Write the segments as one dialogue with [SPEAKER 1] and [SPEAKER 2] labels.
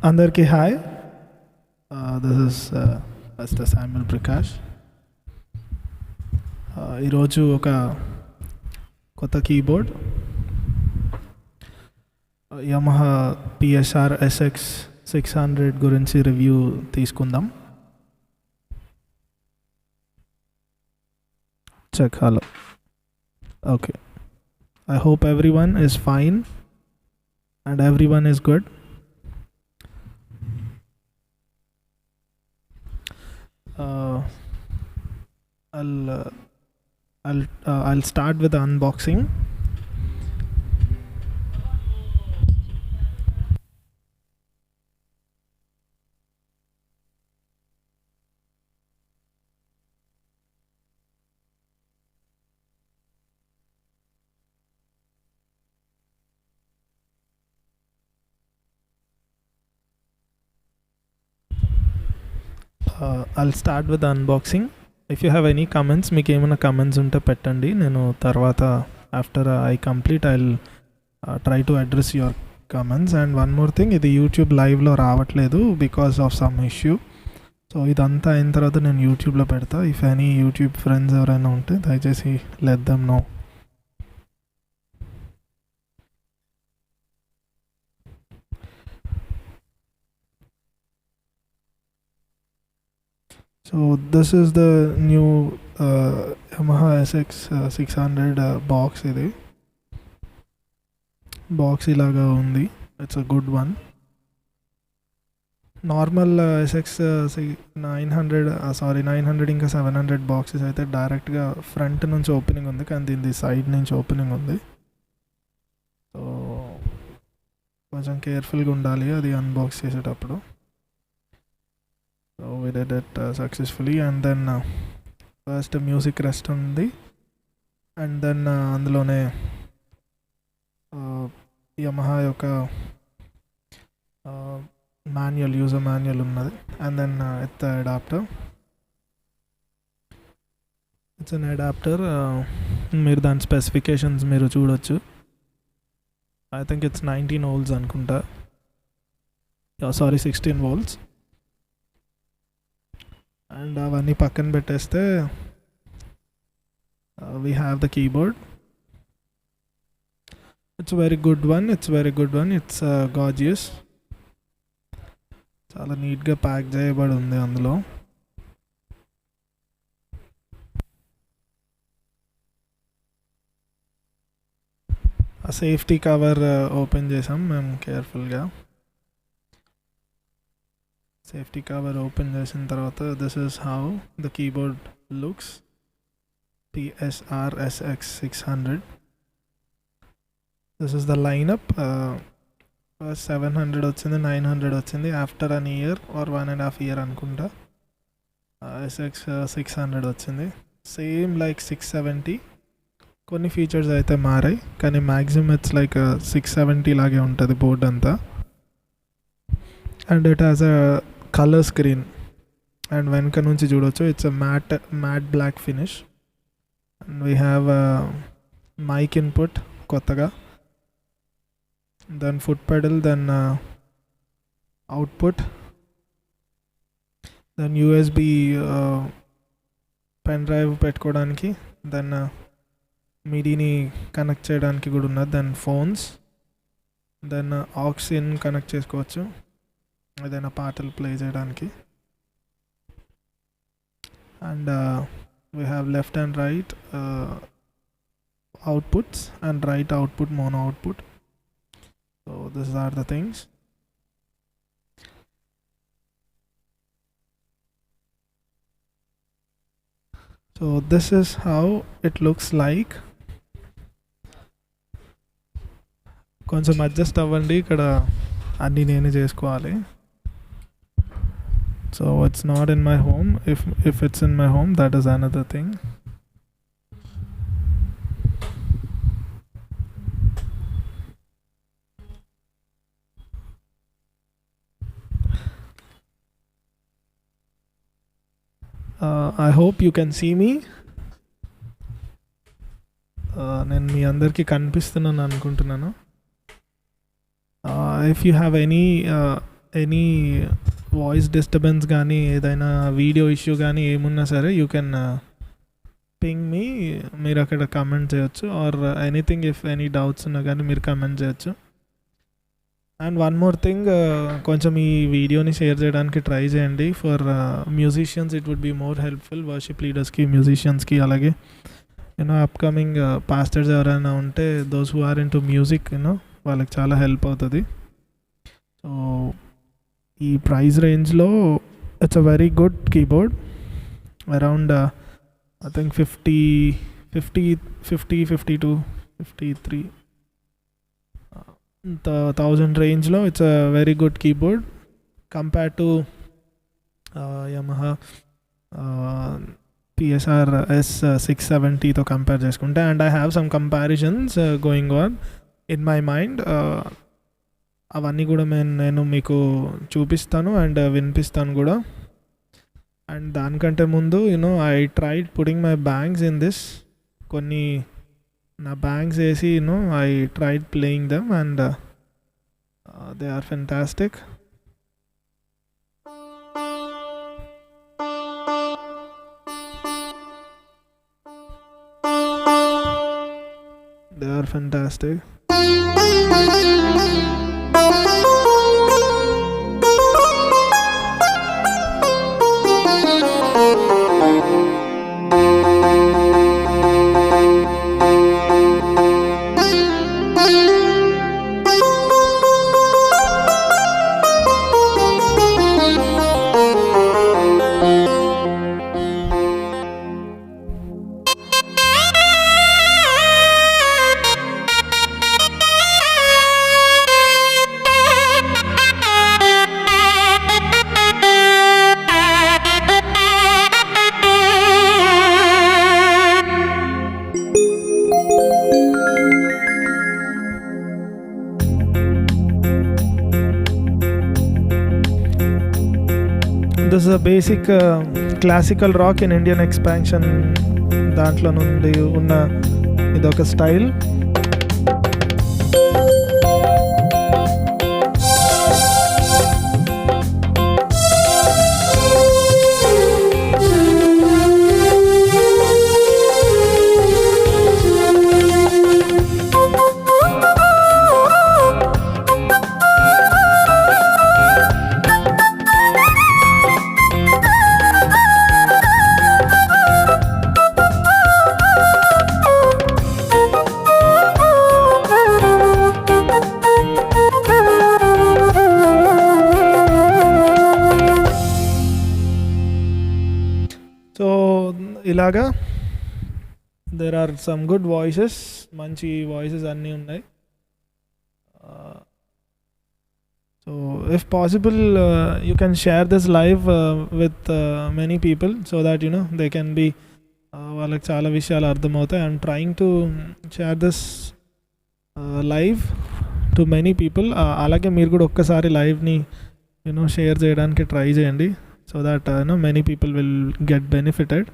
[SPEAKER 1] అందరికీ hi. This is mister Samuel Prakash. ఈరోజు ఒక కొత్త కీబోర్డ్ యమహా PSR SX 600 గురించి రివ్యూ తీసుకుందాం. Check. Hello. Okay. I hope everyone is fine and everyone is good. I'll start with the unboxing. I'll start with the unboxing. If you have any comments, మీకు ఏమైనా comments ఉంటే పెట్టండి. నేను తర్వాత after I complete I'll try to address your comments. And one more thing, ఇది YouTube లైవ్లో రావట్లేదు because of some issue. So ఇదంతా అయిన తర్వాత నేను యూట్యూబ్లో పెడతా. ఇఫ్ ఎనీ యూట్యూబ్ ఫ్రెండ్స్ ఎవరైనా ఉంటే దయచేసి let them know. So this is the new Yamaha SX 600 box. ఇది బాక్స్ ఇలాగా ఉంది. It's a good one. Normal SX 900 ఇంకా 700 బాక్సెస్ అయితే డైరెక్ట్గా ఫ్రంట్ నుంచి ఓపెనింగ్ ఉంది, కానీ దీని సైడ్ నుంచి ఓపెనింగ్ ఉంది. సో కొంచెం కేర్ఫుల్గా ఉండాలి అది అన్బాక్స్ చేసేటప్పుడు. So we did it successfully. And then first music rest undi, and then andulone Yamaha yoka manual, user manual unnadi. And then it's the adapter. It's an adapter. Meer dan specifications meeru chudochu. I think it's 19 volts anukunta. 16 volts. And అవన్నీ పక్కన పెట్టేస్తే we have the keyboard. It's very good one. It's gorgeous. చాలా నీట్గా pack చేయబడి ఉంది అందులో. ఆ safety cover open చేసాం మేము కేర్ఫుల్గా. సేఫ్టీ కవర్ ఓపెన్ చేసిన తర్వాత this is how the keyboard looks. PSR SX 600. This is the lineup. 700 వచ్చింది, 900 వచ్చింది. After an year are 1.5 year అనుకుంటా SX 600 వచ్చింది. Same like 670. కొన్ని ఫీచర్స్ అయితే మారాయి, కానీ మ్యాక్సిమం ఇట్స్ లైక్ 670 లాగే ఉంటుంది బోర్డ్ అంతా. And it has a colour screen. And వెనక నుంచి చూడొచ్చు, it's a matte black finish. And we have mic input కొత్తగా, then foot pedal, then output, then USB pen drive పెట్టుకోవడానికి, దెన్ మిడీని connect చేయడానికి కూడా ఉన్నది, then phones, then aux in connect చేసుకోవచ్చు ఏదైనా పాటలు ప్లే చేయడానికి. And we have left and right outputs and right output, mono output. So this are the things. So this is how it looks like. కొంచెం adjust అవ్వండి, ఇక్కడ అన్నీ నేనే చేసుకోవాలి. So it's not in my home. If it's in my home, that is another thing. I hope you can see me. నేను మీ అందరికీ కనిపిస్తున్నాను అనుకుంటున్నాను. If you have any any voice disturbance కానీ ఏదైనా వీడియో ఇష్యూ కానీ ఏమున్నా సరే యూ కెన్ పింగ్ మీ, మీరు అక్కడ కమెంట్ చేయొచ్చు. Or anything if any doubts ఉన్నా కానీ మీరు కమెంట్ చేయొచ్చు. అండ్ వన్ మోర్ థింగ్, కొంచెం ఈ వీడియోని షేర్ చేయడానికి ట్రై చేయండి. For musicians it would be more helpful, worship లీడర్స్కి, మ్యూజిషియన్స్కి, అలాగే యూనో అప్కమింగ్ పాస్టర్స్ ఎవరైనా ఉంటే those who are into music you know వాళ్ళకి చాలా హెల్ప్ అవుతుంది. సో ఈ ప్రైస్ రేంజ్లో it's a very good keyboard. Around I think 52, 53 1000 రేంజ్లో it's a very good keyboard compare to Yamaha PSR S670తో కంపేర్ చేసుకుంటే. And I have some comparisons going on in my mind. అవన్నీ కూడా నేను మీకు చూపిస్తాను అండ్ వినిపిస్తాను కూడా. అండ్ దానికంటే ముందు you know I tried putting my bangs in this. కొన్ని నా బ్యాంగ్స్ వేసి you know I tried playing them and they are fantastic. They are fantastic. This is a basic classical rock in Indian expansion. దాంట్లో నుండి ఉన్న ఇదొక style. ఇలాగా there are some good voices, మంచి voices అన్నీ ఉన్నాయి. So if possible you can share this live with many people so that you know they can be, వాళ్ళకి చాలా విషయాలు అర్థమవుతాయి. I'm trying to share this live to many people. అలాగే మీరు కూడా ఒక్కసారి లైవ్ని యూనో షేర్ చేయడానికి ట్రై చేయండి so that you know many people will get benefited.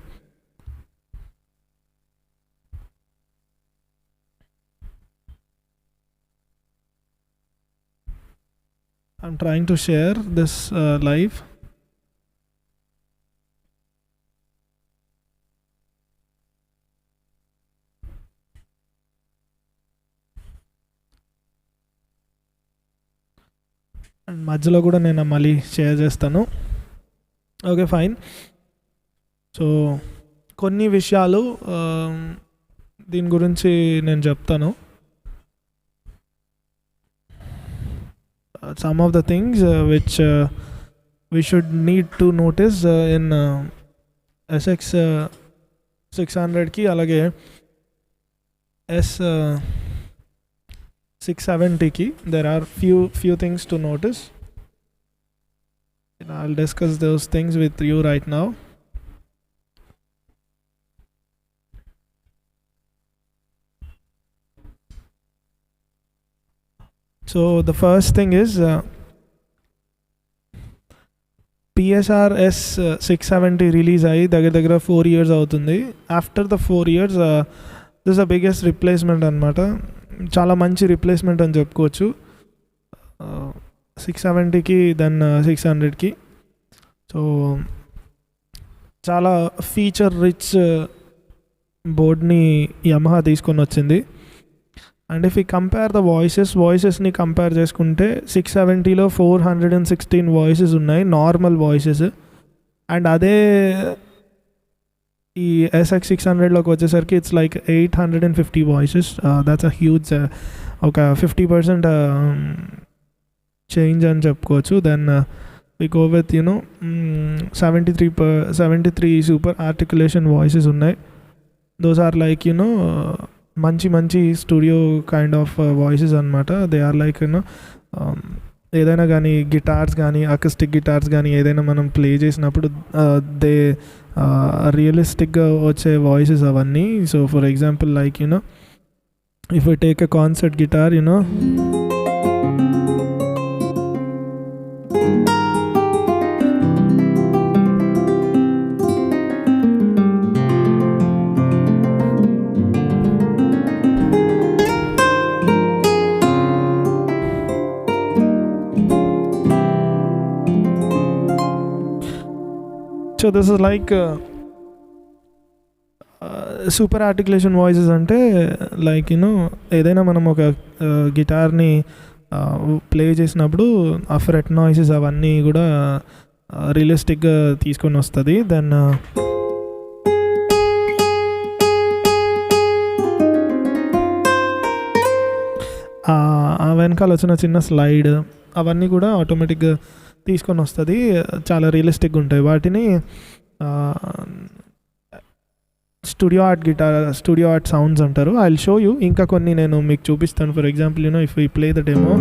[SPEAKER 1] I'm trying to share this live. And మధ్యలో కూడా నేను మళ్ళీ షేర్ చేస్తాను. Okay, fine. సో కొన్ని విషయాలు దీని గురించి నేను చెప్తాను. Some of the things which we should need to notice in SX 600 ki alage S 670 ki there are few things to notice. And I'll discuss those things with you right now. So the first thing is PSR S670 release అయ్యి దగ్గర 4 years అవుతుంది. After the 4 years this is the biggest replacement అనమాట. చాలా మంచి replacement అని చెప్పుకోవచ్చు. 670కి then 600కి. సో చాలా ఫీచర్ రిచ్ బోర్డ్ని యమహా తీసుకొని వచ్చింది. And if you compare the వాయిసెస్ని కంపేర్ చేసుకుంటే 670లో 416 వాయిసెస్ ఉన్నాయి, నార్మల్ వాయిసెస్. అండ్ అదే ఈ SX600లోకి వచ్చేసరికి it's like 850 voices. That's a huge, ఒక 50% చేంజ్ అని చెప్పుకోవచ్చు. Then we go with 73 super articulation voices ఉన్నాయి. those are like మంచి స్టూడియో కైండ్ ఆఫ్ వాయిసెస్ అనమాట. దే ఆర్ లైక్ ఏదైనా కానీ గిటార్స్ కానీ అకస్టిక్ గిటార్స్ కానీ ఏదైనా మనం ప్లే చేసినప్పుడు దే రియలిస్టిక్గా వచ్చే వాయిసెస్ అవన్నీ. So for example like if you take a concert guitar so this is like super articulation voices అంటే లైక్ ఏదైనా మనం ఒక గిటార్ని ప్లే చేసినప్పుడు ఆ ఫ్రెట్ నాయిసెస్ అవన్నీ కూడా రియలిస్టిక్గా తీసుకొని వస్తుంది. దెన్ ఆ వెనకాల వచ్చిన చిన్న స్లైడ్ అవన్నీ కూడా ఆటోమేటిక్గా తీసుకొని వస్తుంది, చాలా రియలిస్టిక్గా ఉంటాయి. వాటిని స్టూడియో ఆర్ట్ సౌండ్స్ అంటారు. I will show you. ఇంకా కొన్ని నేను మీకు చూపిస్తాను. For example if you play the demo,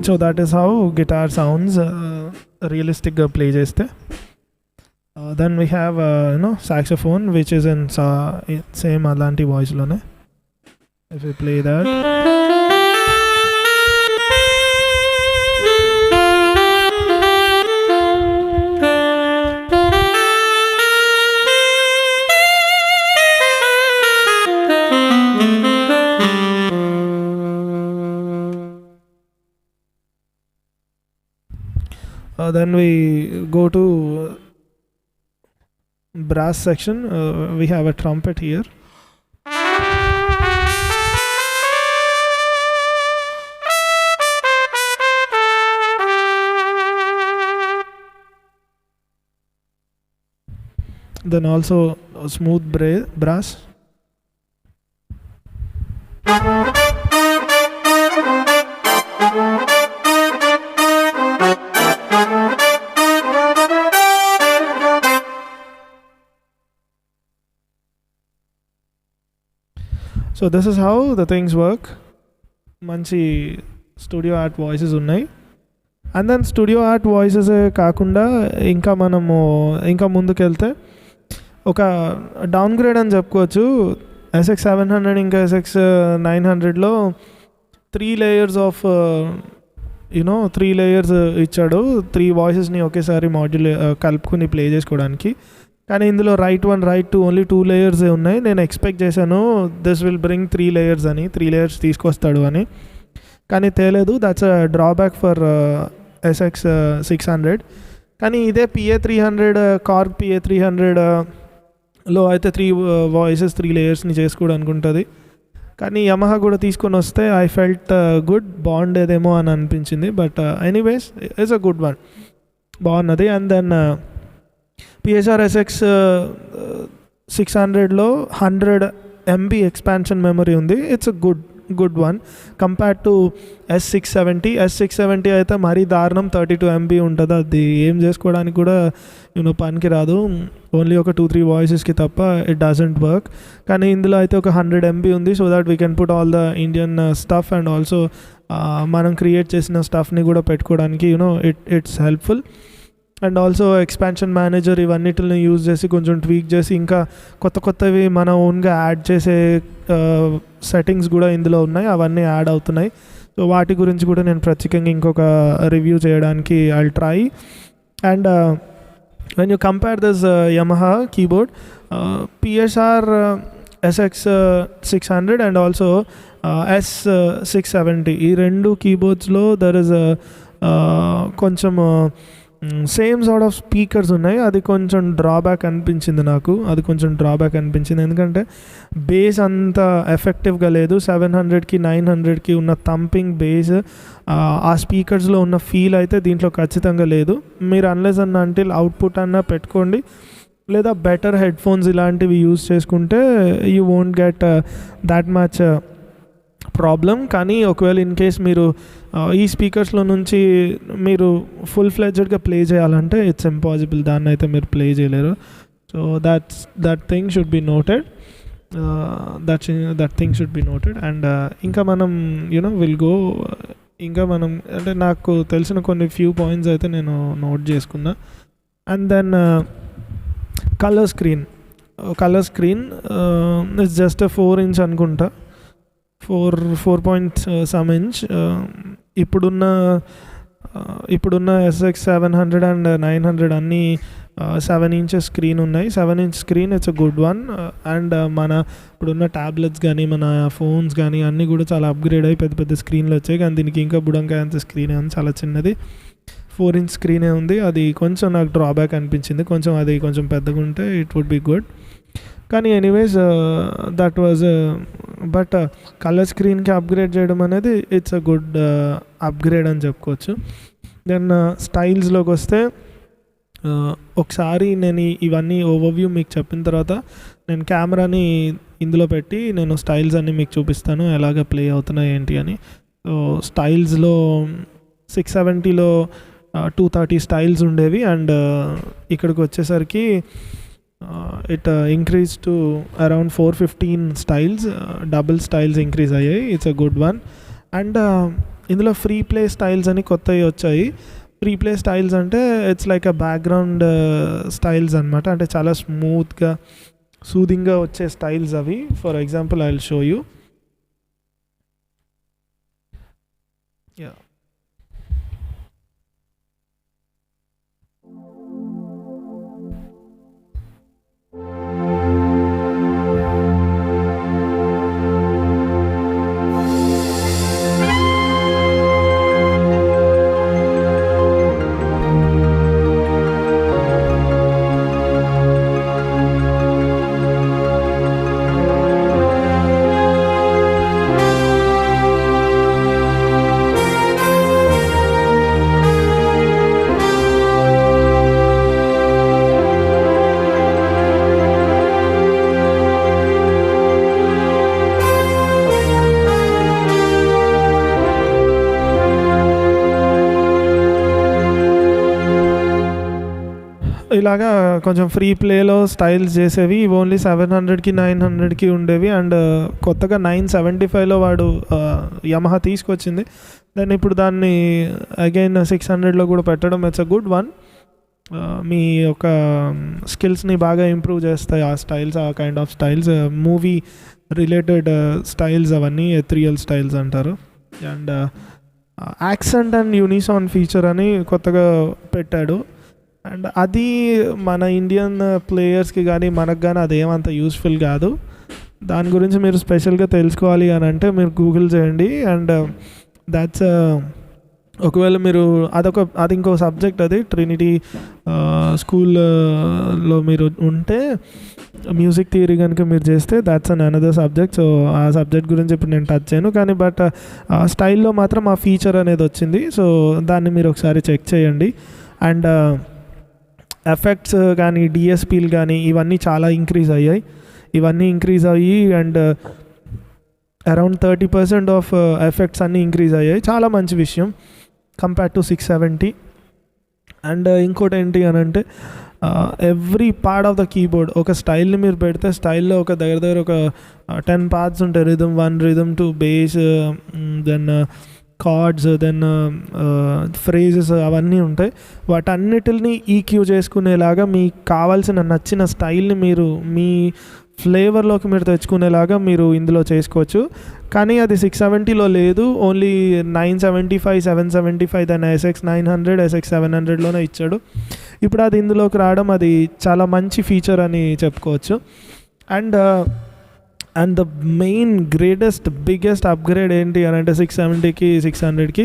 [SPEAKER 1] so that is how guitar sounds రియలిస్టిక్గా ప్లే చేస్తే. Then we have saxophone which is in same అలాంటి వాయిస్లోనే. If you play that, then we go to brass section. We have a trumpet here. Then also a smooth brass. So this is how the things work. మంచి studio art voices ఉన్నాయి. And then studio art voices కాకుండా ఇంకా ముందుకెళ్తే ఒక down grade అని చెప్పుకోవచ్చు. SX700 ఇంకా SX900లో 3 layers of 3 layers ఇచ్చాడు. 3 వాయిసెస్ని ఒకేసారి కలుపుకుని ప్లే చేసుకోవడానికి. కానీ ఇందులో రైట్ 1 రైట్ 2 ఓన్లీ 2 layers ఉన్నాయి. నేను ఎక్స్పెక్ట్ చేశాను దిస్ విల్ బ్రింగ్ 3 layers అని, 3 layers తీసుకొస్తాడు అని, కానీ తేలేదు. That's a drawback for SX600. కానీ ఇదే PA300 కార్గ్ PA300లో అయితే 3 వాయిసెస్ 3 లేయర్స్ని చేసుకోవడానికి ఉంటుంది. కానీ యమహా కూడా తీసుకొని వస్తే ఐ ఫెల్ట్ గుడ్, బాగుండేదేమో అని అనిపించింది. But anyways it's a good one, బాగున్నది. అండ్ దెన్ PSR SX600లో 100 MB ఎక్స్పాన్షన్ మెమరీ ఉంది. It's a good one compared to S670 అయితే మరీ దారుణం, 32 MB ఉంటుంది. అది ఏం చేసుకోవడానికి కూడా పనికి రాదు, ఓన్లీ ఒక 2-3 వాయిసెస్కి తప్ప ఇట్ డజంట్ వర్క్. కానీ ఇందులో అయితే ఒక 100 MB ఉంది, so that we can put all the Indian stuff and also మనం క్రియేట్ చేసిన స్టఫ్ని కూడా పెట్టుకోవడానికి it's helpful. And also expansion manager ఇవన్నిటిని యూజ్ చేసి కొంచెం ట్వీక్ చేసి ఇంకా కొత్తవి మన ఓన్గా యాడ్ చేసే సెట్టింగ్స్ కూడా ఇందులో ఉన్నాయి, అవన్నీ యాడ్ అవుతున్నాయి. సో వాటి గురించి కూడా నేను ప్రత్యేకంగా ఇంకొక రివ్యూ చేయడానికి I'll try. And when you compare this Yamaha keyboard, PSR SX 600 and also S 670, ఈ రెండు కీబోర్డ్స్లో దర్ ఇస్ కొంచెం సేమ్ సార్ట్ ఆఫ్ స్పీకర్స్ ఉన్నాయి. అది కొంచెం డ్రాబ్యాక్ అనిపించింది నాకు, ఎందుకంటే బేస్ అంత ఎఫెక్టివ్గా లేదు. 700కి 900కి ఉన్న థంపింగ్ బేస్, ఆ స్పీకర్స్లో ఉన్న ఫీల్ అయితే దీంట్లో ఖచ్చితంగా లేదు. మీరు అన్లెస్ అన్న అంటిల్ అవుట్పుట్ అన్న పెట్టుకోండి, లేదా బెటర్ హెడ్ ఫోన్స్ ఇలాంటివి యూజ్ చేసుకుంటే you won't get that much problem. కానీ ఒకవేళ ఇన్ కేస్ మీరు ఈ స్పీకర్స్లో నుంచి మీరు ఫుల్ ఫ్లెడ్జెడ్గా ప్లే చేయాలంటే ఇట్స్ ఇంపాసిబుల్, దాన్ని అయితే మీరు ప్లే చేయలేరు. So that thing should be noted, that thing should be noted. And ఇంకా మనం విల్ గో, ఇంకా మనం అంటే నాకు తెలిసిన కొన్ని ఫ్యూ పాయింట్స్ అయితే నేను నోట్ చేసుకున్నా. And then colour screen it's just 4 inch అనుకుంటా, 4 point some inch. ఇప్పుడున్న SX 700 అండ్ 900 అన్నీ 7 inches స్క్రీన్ ఉన్నాయి. 7 inch screen it's a good one. And మన ఇప్పుడున్న ట్యాబ్లెట్స్ కానీ మన ఫోన్స్ కానీ అన్నీ కూడా చాలా అప్గ్రేడ్ అయ్యి పెద్ద పెద్ద స్క్రీన్లు వచ్చాయి. కానీ దీనికి ఇంకా బుడంకాయ అంత స్క్రీన్ ఉంది, చాలా చిన్నది 4 inch స్క్రీనే ఉంది. అది కొంచెం నాకు డ్రాబ్యాక్ అనిపించింది, అది కొంచెం పెద్దగా ఉంటే ఇట్ వుడ్ బి గుడ్. కానీ anyways that was, but colour స్క్రీన్కి అప్గ్రేడ్ చేయడం అనేది ఇట్స్ అ గుడ్ అప్గ్రేడ్ అని చెప్పుకోవచ్చు. దెన్ స్టైల్స్లోకి వస్తే, ఒకసారి నేను ఇవన్నీ ఓవర్వ్యూ మీకు చెప్పిన తర్వాత నేను కెమెరాని ఇందులో పెట్టి నేను స్టైల్స్ అన్నీ మీకు చూపిస్తాను, ఎలాగ ప్లే అవుతున్నాయి ఏంటి అని. సో స్టైల్స్లో 670లో 230 స్టైల్స్ ఉండేవి, అండ్ ఇక్కడికి వచ్చేసరికి it increase to around 415 styles, double styles increase అయ్యాయి. It's a good one. And ఇందులో ఫ్రీ ప్లే స్టైల్స్ అని కొత్తవి వచ్చాయి. ఫ్రీ ప్లే స్టైల్స్ అంటే it's like a background styles అనమాట, అంటే చాలా స్మూత్గా సూదింగ్గా వచ్చే స్టైల్స్ అవి. For example I will show you. ఇలాగా కొంచెం ఫ్రీ ప్లేలో స్టైల్స్ చేసేవి ఓన్లీ 700కి 900కి ఉండేవి. అండ్ కొత్తగా 975లో వాడు యమహా తీసుకొచ్చింది. దెన్ ఇప్పుడు దాన్ని అగైన్ 600లో కూడా పెట్టడం ఇట్స్ అ గుడ్ వన్. మీ యొక్క స్కిల్స్ని బాగా ఇంప్రూవ్ చేస్తాయి ఆ స్టైల్స్, ఆ kind of styles, movie related styles, అవన్నీ ఎథ్రియల్ స్టైల్స్ అంటారు. అండ్ యాక్సెంట్ అండ్ యూనిసాన్ ఫీచర్ అని కొత్తగా పెట్టాడు. అండ్ అది మన ఇండియన్ ప్లేయర్స్కి కానీ మనకు కానీ అదేమంత యూస్ఫుల్ కాదు. దాని గురించి మీరు స్పెషల్గా తెలుసుకోవాలి అని అంటే మీరు గూగుల్ చేయండి. అండ్ దాట్స్ ఒకవేళ మీరు అది ఇంకో సబ్జెక్ట్, అది ట్రినిటీ స్కూల్లో మీరు ఉంటే మ్యూజిక్ థియరీ కనుక మీరు చేస్తే that's an another subject. So ఆ సబ్జెక్ట్ గురించి ఇప్పుడు నేను టచ్ చేయను, కానీ బట్ స్టైల్లో మాత్రం ఆ ఫీచర్ అనేది వచ్చింది. సో దాన్ని మీరు ఒకసారి చెక్ చేయండి. అండ్ ఎఫెక్ట్స్ కానీ డిఎస్పీలు కానీ ఇవన్నీ చాలా ఇంక్రీజ్ అయ్యాయి. అండ్ అరౌండ్ 30% ఆఫ్ ఎఫెక్ట్స్ అన్నీ ఇంక్రీజ్ అయ్యాయి. చాలా మంచి విషయం కంపేర్ టు 670. అండ్ ఇంకోటి ఏంటి అని అంటే every part of the keyboard ఒక స్టైల్ని మీరు పెడితే స్టైల్లో ఒక దగ్గర ఒక 10 పార్ట్స్ ఉంటాయి. Rhythm 1, rhythm 2, bass, then chords, then phrases, అవన్నీ ఉంటాయి. వాటన్నిటిని ఈక్యూ చేసుకునేలాగా మీకు కావాల్సిన నచ్చిన స్టైల్ని మీరు మీ ఫ్లేవర్లోకి మీరు తెచ్చుకునేలాగా మీరు ఇందులో చేసుకోవచ్చు. కానీ అది 670లో లేదు, ఓన్లీ 975, 775 దాని SX 900, SX 700లోనే ఇచ్చాడు. ఇప్పుడు అది ఇందులోకి రావడం అది చాలా మంచి ఫీచర్ అని చెప్పుకోవచ్చు. And the main biggest upgrade ఏంటి అని అంటే 670కి 600కి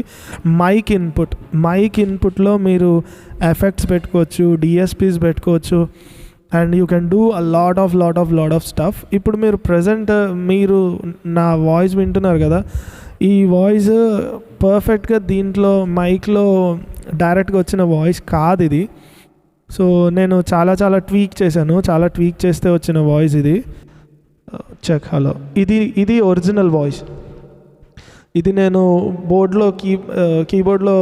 [SPEAKER 1] మైక్ ఇన్పుట్లో మీరు ఎఫెక్ట్స్ పెట్టుకోవచ్చు, DSPs పెట్టుకోవచ్చు, and you can do a lot of stuff. ఇప్పుడు మీరు ప్రజెంట్ మీరు నా వాయిస్ వింటున్నారు కదా, ఈ వాయిస్ పర్ఫెక్ట్గా దీంట్లో మైక్లో డైరెక్ట్గా వచ్చిన వాయిస్ కాదు ఇది. సో నేను చాలా ట్వీక్ చేస్తే వచ్చిన వాయిస్ ఇది. చెక్. హలో, ఇది ఒరిజినల్ వాయిస్. ఇది నేను కీబోర్డ్లో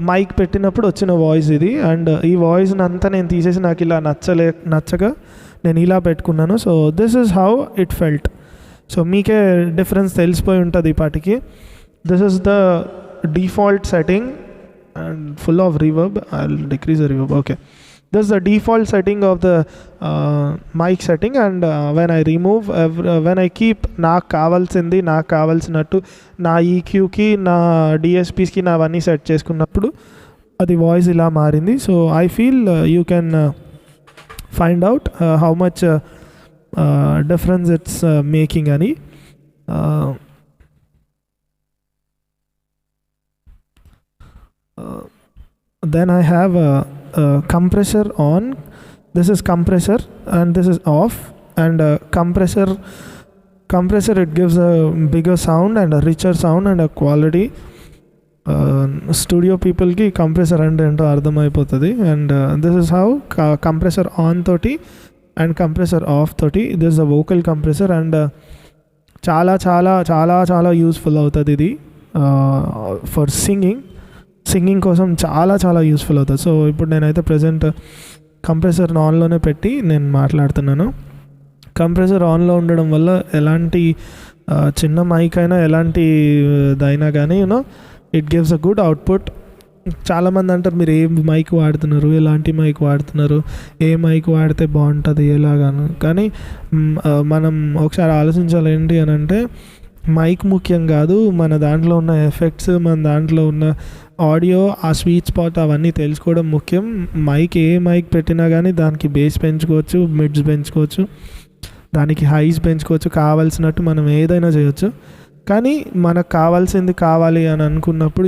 [SPEAKER 1] మైక్ పెట్టినప్పుడు వచ్చిన వాయిస్ ఇది. అండ్ ఈ వాయిస్ని అంతా నేను తీసేసి నాకు ఇలా నచ్చగా నేను ఇలా పెట్టుకున్నాను. So this is how it felt. So మీకే డిఫరెన్స్ తెలిసిపోయి ఉంటుంది ఈ పాటికి. This is the default setting and full of reverb. I will decrease the reverb. Okay, this is the default setting of the mic setting. And when I remove when I keep నాకు కావాల్సినట్టు నా EQకి నా DSPస్కి నా అవన్నీ set చేసుకున్నప్పుడు అది voice ఇలా మారింది. So I feel you can find out how much difference it's making అని. then I have compressor on. This is compressor and this is off. And compressor it gives a bigger sound and a richer sound and a quality. Studio people ki compressor ante ento ardhamayipothadi. And this is how compressor on toti and compressor off toti. This is a vocal compressor and చాలా useful అవుతుంది ఇది for singing కోసం చాలా useful అవుతుంది. So ఇప్పుడు నేనైతే present compressor ఆన్లోనే పెట్టి నేను మాట్లాడుతున్నాను. కంప్రెసర్ ఆన్లో ఉండడం వల్ల ఎలాంటి చిన్న మైక్ అయినా ఎలాంటిదైనా కానీ it gives a good output. చాలామంది అంటారు మీరు ఏ మైక్ వాడుతున్నారు, ఎలాంటి మైక్ వాడుతున్నారు, ఏ మైక్ వాడితే బాగుంటుంది ఎలాగాను. కానీ మనం ఒకసారి ఆలోచించాలి ఏంటి అని అంటే మైక్ ముఖ్యం కాదు, మన దాంట్లో ఉన్న ఎఫెక్ట్స్, మన దాంట్లో ఉన్న ఆడియో, ఆ స్వీట్ స్పాట్ అవన్నీ తెలుసుకోవడం ముఖ్యం. ఏ మైక్ పెట్టినా కానీ దానికి బేస్ పెంచుకోవచ్చు, మిడ్స్ పెంచుకోవచ్చు, దానికి హైస్ పెంచుకోవచ్చు, కావాల్సినట్టు మనం ఏదైనా చేయొచ్చు. కానీ మనకు కావాలి అని అనుకున్నప్పుడు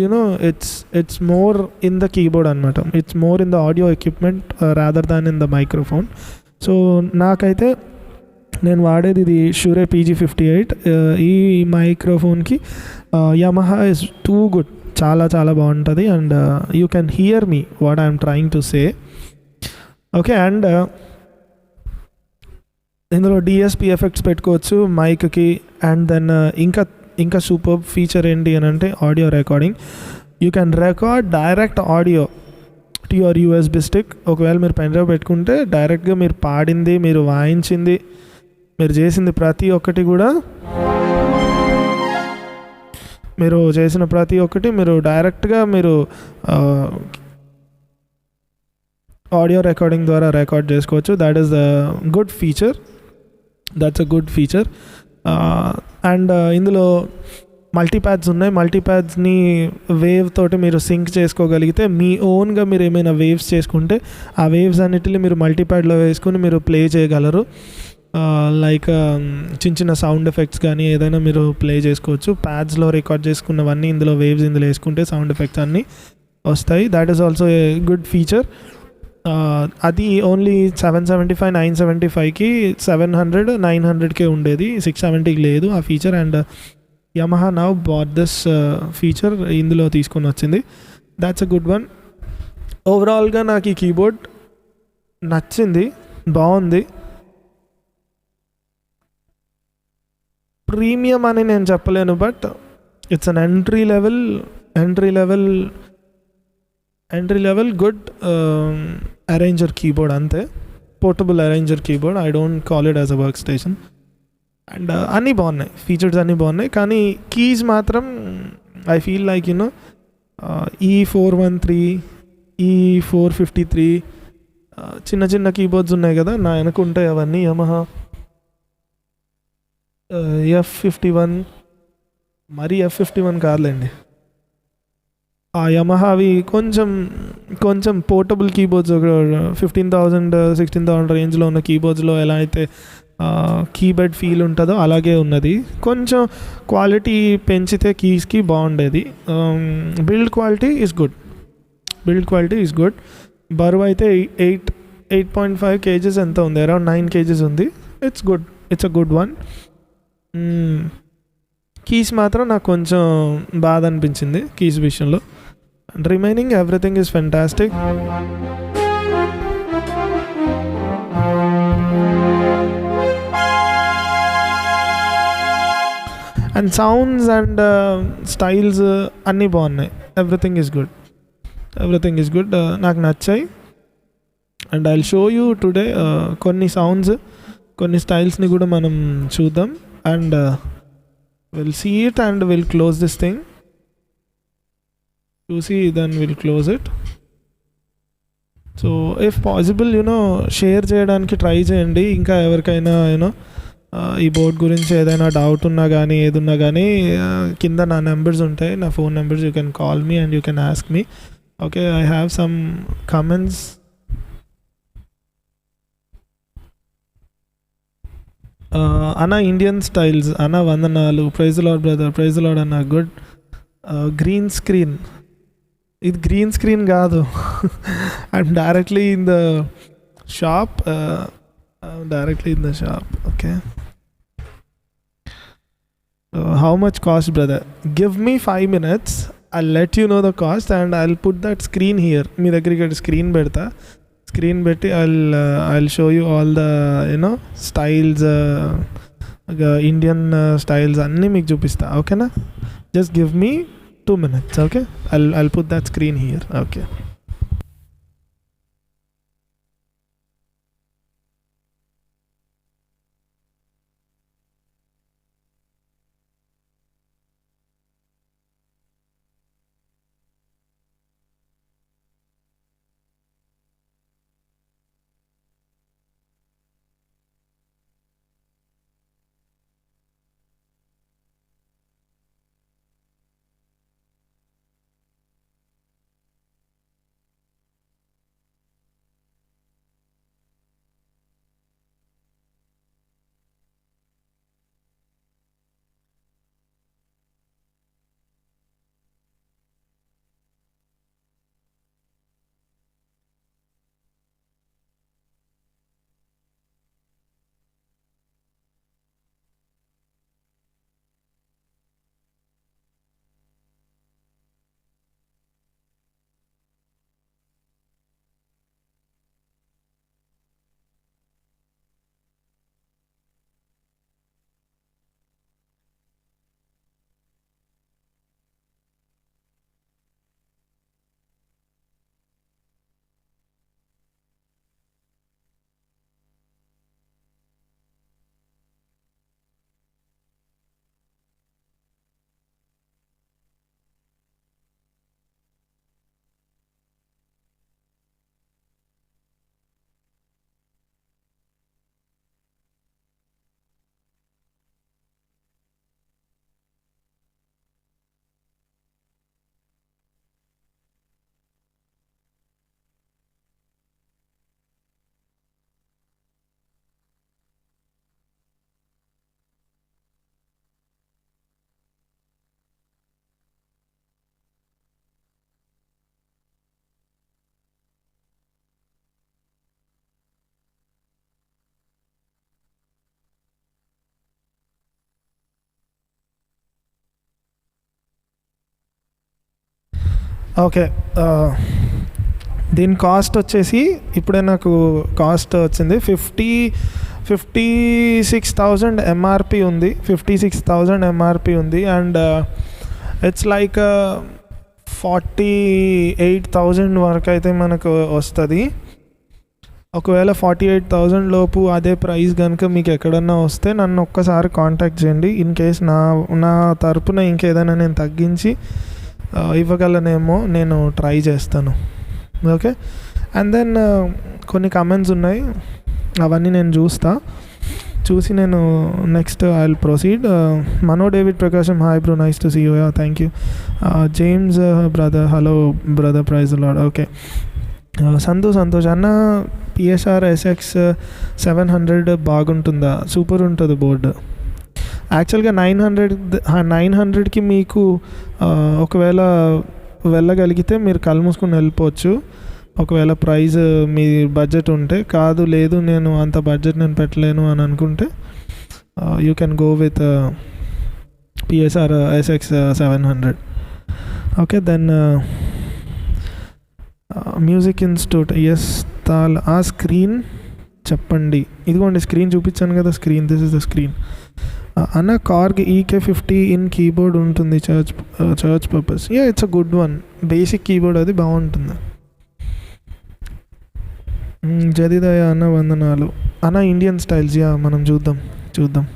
[SPEAKER 1] it's more in the keyboard అనమాట. It's more in the audio equipment rather than in the microphone. So నాకైతే నేను వాడేది ఇది షూరే PG58. ఈ మైక్రోఫోన్కి యమహా ఇస్ టూ గుడ్, చాలా బాగుంటుంది. And you can hear me what I'm trying to say. Okay, and ఇందులో DSP ఎఫెక్ట్స్ పెట్టుకోవచ్చు మైక్కి. అండ్ దెన్ ఇంకా సూపర్ ఫీచర్ ఏంటి అని అంటే audio recording. You can record direct audio to your USB stick. ఒకవేళ మీరు పెన్ డ్రైవ్ పెట్టుకుంటే డైరెక్ట్గా మీరు పాడింది, మీరు వాయించింది, మీరు చేసింది ప్రతి ఒక్కటి కూడా మీరు డైరెక్ట్గా మీరు ఆడియో రికార్డింగ్ ద్వారా రికార్డ్ చేసుకోవచ్చు. That's a good feature. And ఇందులో మల్టీప్యాడ్స్ ఉన్నాయి. మల్టీప్యాడ్స్ని వేవ్ తోటి మీరు సింక్ చేసుకోగలిగితే మీ ఓన్గా మీరు ఏమైనా వేవ్స్ చేసుకుంటే ఆ వేవ్స్ అన్నిటిని మీరు మల్టీప్యాడ్లో వేసుకుని మీరు ప్లే చేయగలరు. లైక్ చిన్న సౌండ్ ఎఫెక్ట్స్ కానీ ఏదైనా మీరు ప్లే చేసుకోవచ్చు. ప్యాడ్స్లో రికార్డ్ చేసుకున్నవన్నీ ఇందులో వేవ్స్ ఇందులో వేసుకుంటే సౌండ్ ఎఫెక్ట్స్ అన్నీ వస్తాయి. That is also a good feature. అది ఓన్లీ 775, 975కి 700, 900కే ఉండేది, 670కి లేదు ఆ feature. And Yamaha now bat this feature, ఇందులో తీసుకొని వచ్చింది. That's a good one. ఓవరాల్గా నాకు ఈ కీబోర్డ్ నచ్చింది, బాగుంది. ప్రీమియం అని నేను చెప్పలేను, but it's an entry level good arranger keyboard, అంతే. Portable arranger keyboard. I don't call it as a workstation. And అన్నీ బాగున్నాయి, ఫీచర్స్ అన్నీ బాగున్నాయి. కానీ కీస్ మాత్రం I feel like E413, E453 చిన్న కీబోర్డ్స్ ఉన్నాయి కదా నా వెనక ఉంటాయి అవన్నీ యమహా. F51, మరీ F51 కాదులేండి. ఆ యమహావి కొంచెం కొంచెం పోర్టబుల్ కీబోర్డ్స్, ఒక 15,000 16,000 రేంజ్లో ఉన్న కీబోర్డ్స్లో ఎలా అయితే కీబోర్డ్ ఫీల్ ఉంటుందో అలాగే ఉన్నది. కొంచెం క్వాలిటీ పెంచితే కీస్కి బాగుండేది. Build quality is good. బరువు అయితే 8.5 kgs ఎంత ఉంది, అరౌండ్ 9 kgs ఉంది. It's a good one. Keys మాత్రం నాకు కొంచెం బాధ అనిపించింది కీస్ విషయంలో. Remaining everything is fantastic. And sounds and styles అన్నీ బాగున్నాయి. Everything is good. నాకు నచ్చాయి. And I will show you today కొన్ని సౌండ్స్, కొన్ని స్టైల్స్ని కూడా మనం చూద్దాం. And will see it and will close this thing. చూసి then will close it. So if possible share చేయడానికి ట్రై చేయండి. ఇంకా ఎవరికైనా ఈ బోర్డ్ గురించి ఏదైనా డౌట్ ఉన్నా కానీ ఏదున్నా కానీ కింద నా నెంబర్స్ ఉంటాయి, నా phone numbers. You can call me and you can ask me. Okay, I have some comments. అన్న ఇండియన్ స్టైల్స్ అన్న, వందనాలు. Praise lord brother, praise lord అన్న. గుడ్. గ్రీన్ స్క్రీన్, ఇది గ్రీన్ స్క్రీన్ కాదు. I'm directly in the shop. Okay. How much cost brother? Give me 5 minutes, I'll let you know the cost and I'll put that screen here. మీ దగ్గర ఇక్కడ screen పెడతా. Screen పెట్టి I'll show you all the styles, Indian styles అన్నీ మీకు చూపిస్తా. ఓకేనా? Just give me 2 minutes. Okay, I'll put that screen here. Okay. Okay, దీని cost వచ్చేసి ఇప్పుడే నాకు కాస్ట్ వచ్చింది 56,000 ఎంఆర్పి ఉంది. 56,000 ఎంఆర్పి ఉంది. అండ్ ఇట్స్ లైక్ 48,000 వరకు అయితే మనకు వస్తుంది. ఒకవేళ 48,000 లోపు అదే ప్రైస్ కనుక మీకు ఎక్కడన్నా వస్తే నన్ను ఒక్కసారి కాంటాక్ట్ చేయండి. ఇన్ కేస్ నా తరపున ఇంకేదైనా నేను తగ్గించి ఇవ్వగలనేమో నేను ట్రై చేస్తాను. ఓకే, అండ్ దెన్ కొన్ని కమెంట్స్ ఉన్నాయి, అవన్నీ నేను చూసి నేను next I will proceed. Mano David Prakasam, hi bro, nice to see you. Thank you. James brother, hello brother, praise lord. Okay, Santosh అన్న, పిఎస్ఆర్ ఎస్ఎక్స్ 700 బాగుంటుందా? సూపర్ ఉంటుంది బోర్డు. యాక్చువల్గా 900కి మీకు ఒకవేళ వెళ్ళగలిగితే మీరు కళ్ళు మూసుకొని వెళ్ళిపోవచ్చు, ఒకవేళ ప్రైస్ మీ బడ్జెట్ ఉంటే. కాదు, లేదు నేను అంత బడ్జెట్ నేను పెట్టలేను అని అనుకుంటే you can go with PSR SX 700. Okay, then music institute, ఎస్ తాల్. ఆ స్క్రీన్ చెప్పండి. ఇదిగోండి స్క్రీన్ చూపించాను కదా, screen, this is the screen. అన్న కార్గ్ EK50 ఇన్ కీబోర్డ్ ఉంటుంది church purpose. It's a good one. Basic keyboard అది బాగుంటుంది. జదిదయ అన్న, వందనాలు అన్న. ఇండియన్ స్టైల్స్, మనం చూద్దాం.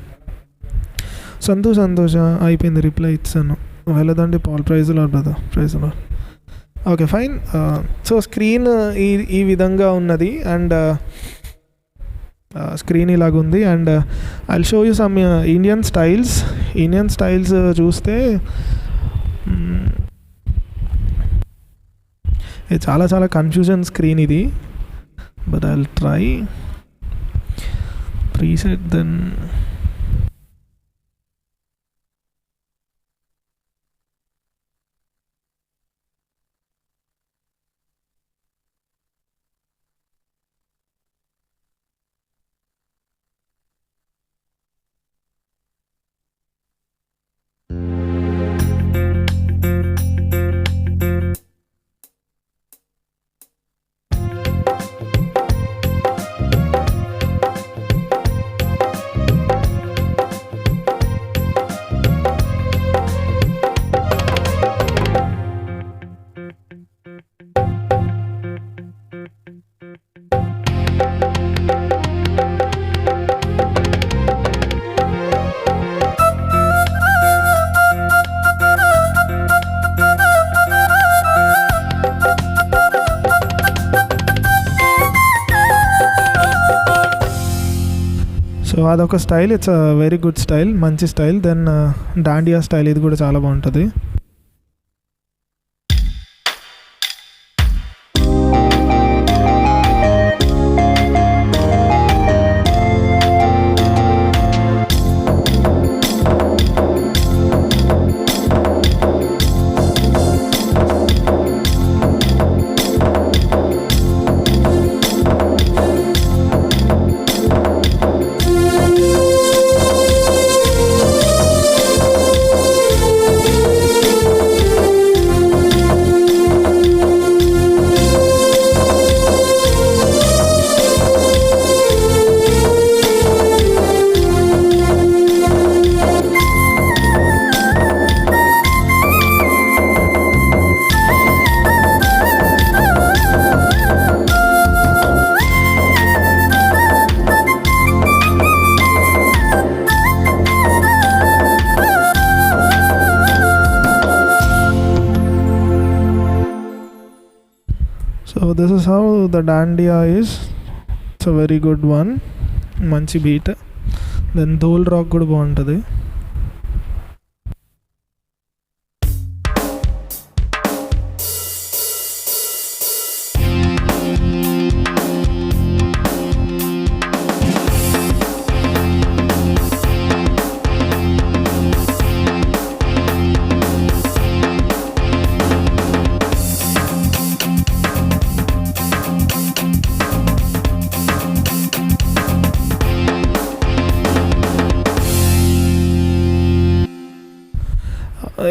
[SPEAKER 1] సంతోష అయిపోయింది, రిప్లై ఇచ్చాను. వెళ్ళదండి Paul, praise lord brother, praise lord. Okay, fine. So screen ఈ విధంగా ఉన్నది, అండ్ స్క్రీన్ ఇలాగుంది. And I will show you some Indian styles చూస్తే ఇది చాలా కన్ఫ్యూజన్ స్క్రీన్ ఇది. But I will try preset then. So అదొక style, it's a very good style, మంచి స్టైల్. దెన్ డాండియా స్టైల్, ఇది కూడా చాలా బాగుంటుంది. So this is how the Dandiya is. It's a very good one. మంచి బీట్. దెన్ ధోల్ రాక్ కూడా బాగుంటుంది.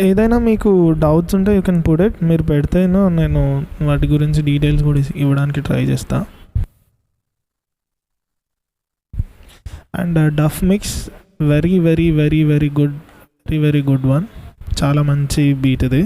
[SPEAKER 1] ఏదైనా మీకు డౌట్స్ ఉంటే యూ కెన్ పుట్ ఇట్. మీరు పెడితేనో నేను వాటి గురించి డీటెయిల్స్ కూడా ఇవ్వడానికి ట్రై చేస్తా. And daf mix very very very very good, very very good one. చాలా మంచి బీట్ ఇది.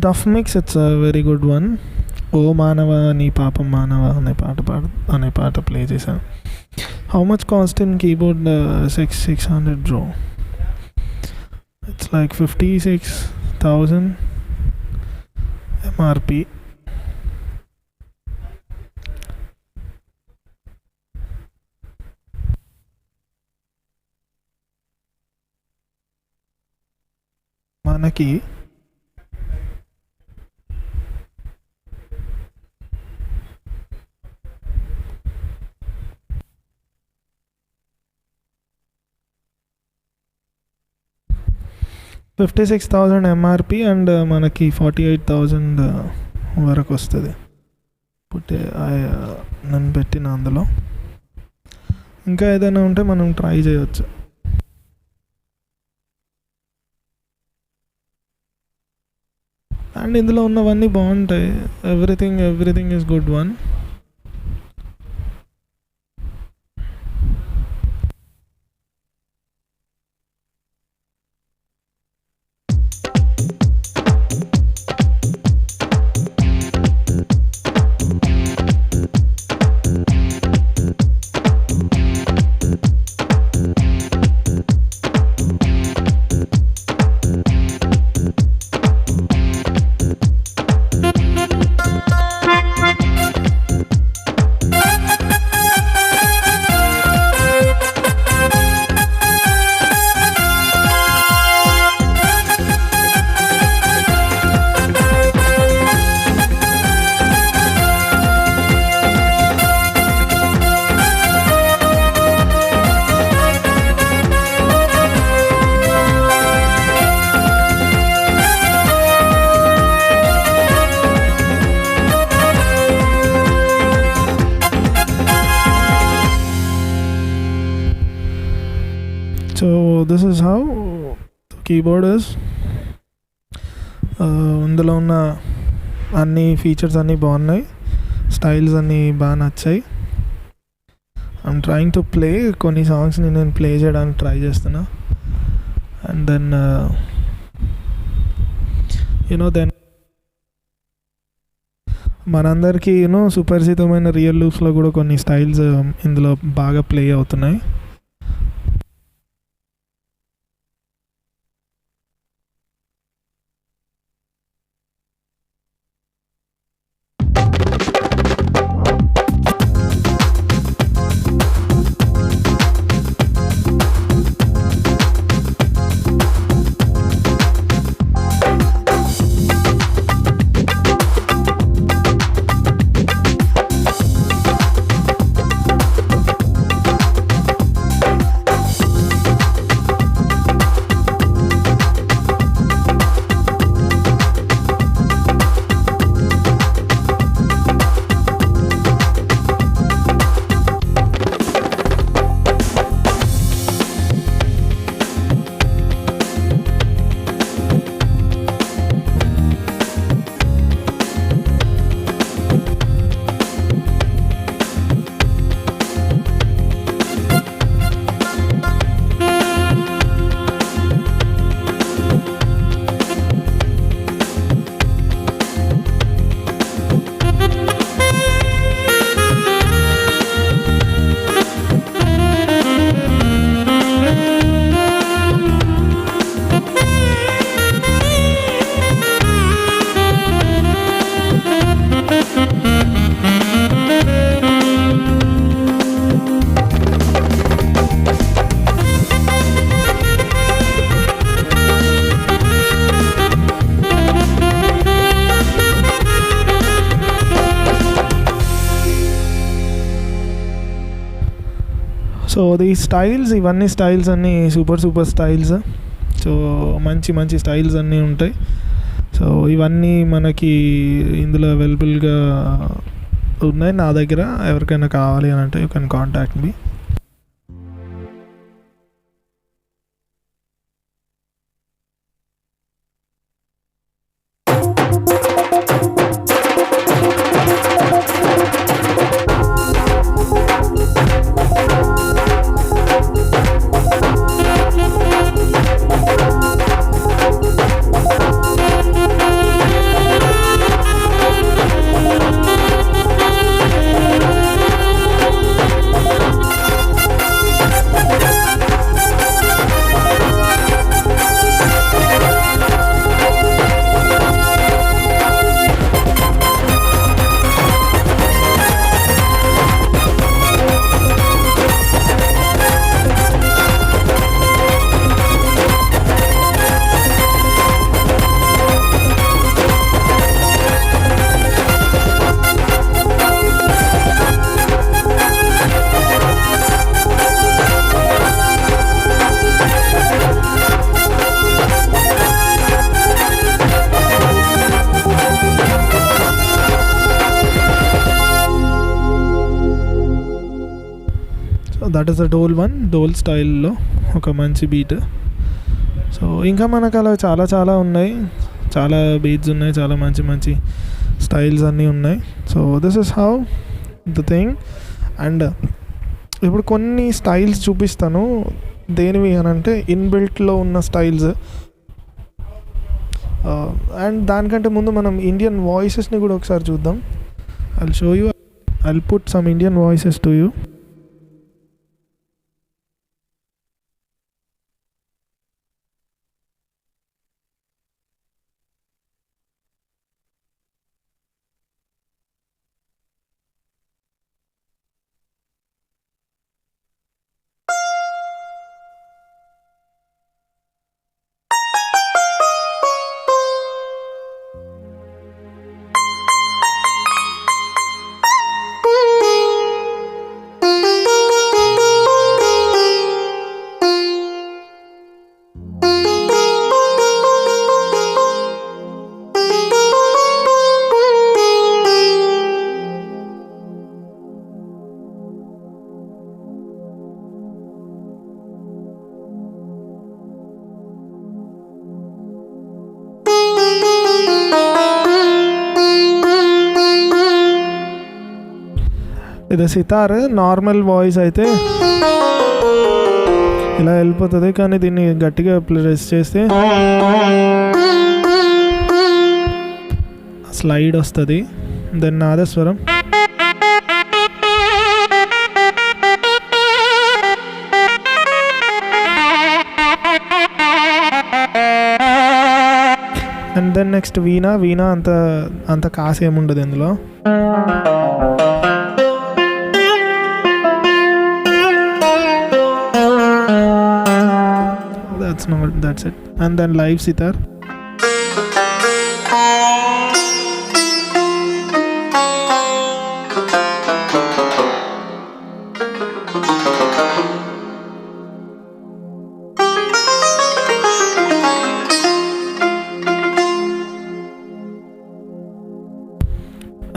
[SPEAKER 1] Tough mix, it's a very good one. ఓ మానవ నీ పాపం మానవ అనే పాట ప్లే చేశాను. How much cost in keyboard? 600 bro. It's like 56,000 MRP. మనకి $56,000 ఎంఆర్పి అండ్ మనకి 48,000 వరకు వస్తుంది. నన్ను పెట్టిన అందులో ఇంకా ఏదైనా ఉంటే మనం ట్రై చేయవచ్చు. అండ్ ఇందులో ఉన్నవన్నీ బాగుంటాయి. Everything is good one. So this is how the keyboard is. ఇందులో ఉన్న అన్ని ఫీచర్స్ అన్నీ బాగున్నాయి, స్టైల్స్ అన్నీ బాగా నచ్చాయి. ఐఎమ్ ట్రయింగ్ టు ప్లే కొన్ని సాంగ్స్ని నేను ప్లే చేయడానికి ట్రై చేస్తున్నా. అండ్ దెన్ దెన్ మనందరికీ సుపరిచితమైన రియల్ లూప్స్లో కూడా కొన్ని స్టైల్స్ ఇందులో బాగా ప్లే అవుతున్నాయి. సో ఈ స్టైల్స్, ఇవన్నీ స్టైల్స్ అన్నీ సూపర్ స్టైల్స్. సో మంచి స్టైల్స్ అన్నీ ఉంటాయి. సో ఇవన్నీ మనకి ఇందులో అవైలబుల్గా ఉన్నాయి నా దగ్గర. ఎవరికైనా కావాలి అని అంటే you can contact me. That is the dhol one, dhol స్టైల్లో ఒక మంచి బీట్. సో ఇంకా మనకు అలా చాలా చాలా ఉన్నాయి, చాలా బీట్స్ ఉన్నాయి, చాలా మంచి మంచి స్టైల్స్ అన్నీ ఉన్నాయి. So this is how the thing. And ఇప్పుడు కొన్ని స్టైల్స్ చూపిస్తాను. దేనివి అని అంటే ఇన్బిల్ట్లో ఉన్న స్టైల్స్. అండ్ దానికంటే ముందు మనం ఇండియన్ వాయిసెస్ని కూడా ఒకసారి చూద్దాం. I'll show you, I'll put some Indian voices to you. ఇది సితార్. నార్మల్ వాయిస్ అయితే ఇలా వెళ్ళిపోతుంది, కానీ దీన్ని గట్టిగా ప్రెస్ చేస్తే స్లైడ్ వస్తుంది. దెన్ నాదస్వరం. అండ్ దెన్ నెక్స్ట్ వీణా. వీణా అంత కాసు ఏముండదు ఇందులో. That's it. And then live sitar.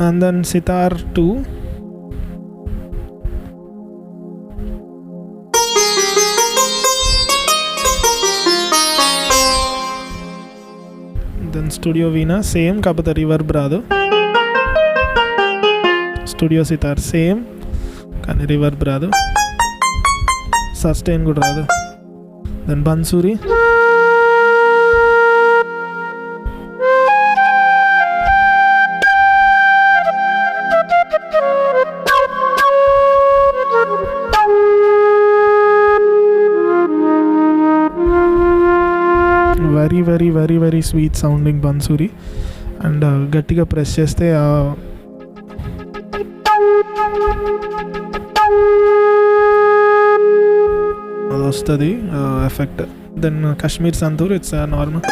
[SPEAKER 1] And then sitar 2. Studio veena same, కాకపోతే రివర్బ్ రాదు. స్టూడియో సితార్ సేమ్, కానీ రివర్బ్ రాదు. సస్టైన్ కూడా రాదు. Then bansuri. Very very very very sweet sounding bansuri. And గట్టిగా ప్రెస్ చేస్తే అది వస్తుంది effect. Then Kashmir santoor, it's normal.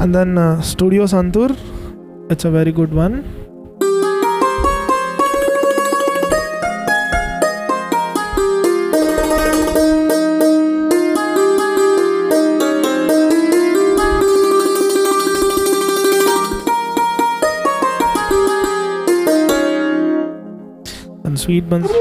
[SPEAKER 1] And then Studio Santur, it's a very good one. And Sweet Buns.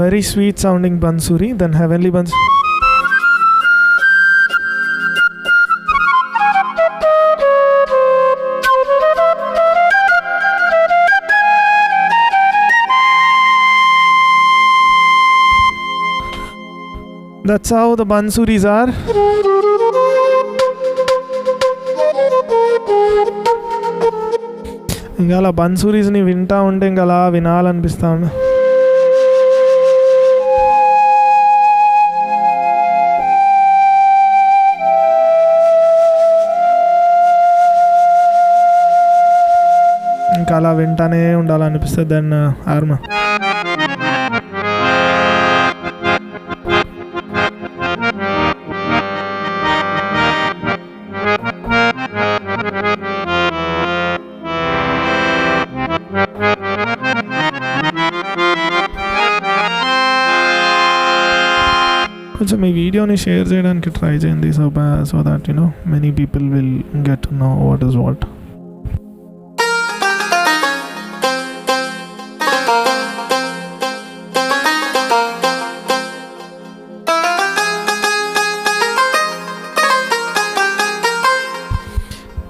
[SPEAKER 1] Very sweet sounding bansuri, then heavenly bansuri. That's how the bansuris are. ఇంకా అలా బన్సూరీస్ని వింటా ఉంటే ఇంకా అలా వినాలనిపిస్తా ఉండే. ఇంకా అలా వింటానే ఉండాలనిపిస్తుంది. దెన్ ఆర్మ కొంచెం ఈ వీడియోని షేర్ చేయడానికి ట్రై చేయండి. So that many people will get to know what is what.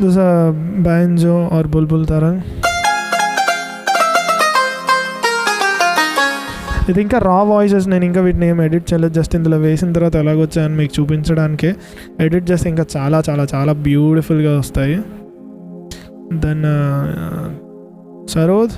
[SPEAKER 1] This is a banjo or bulbul tarang. ఇది ఇంకా రా వాయిసెస్. నేను ఇంకా వీటిని ఏం ఎడిట్ చేయలేదు, జస్ట్ ఇందులో వేసిన తర్వాత ఎలాగొచ్చాయని మీకు చూపించడానికే ఎడిట్ చేస్తే ఇంకా చాలా చాలా చాలా బ్యూటిఫుల్గా వస్తాయి. Then sarod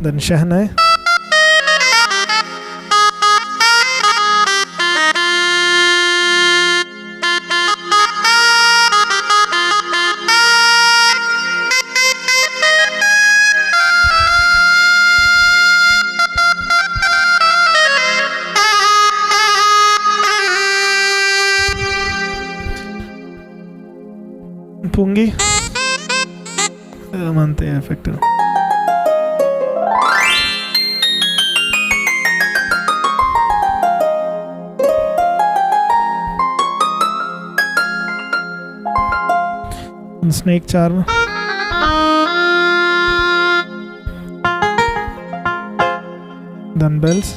[SPEAKER 1] then Shehnai. Pungi. Mante effect. Snake charm. Then bells.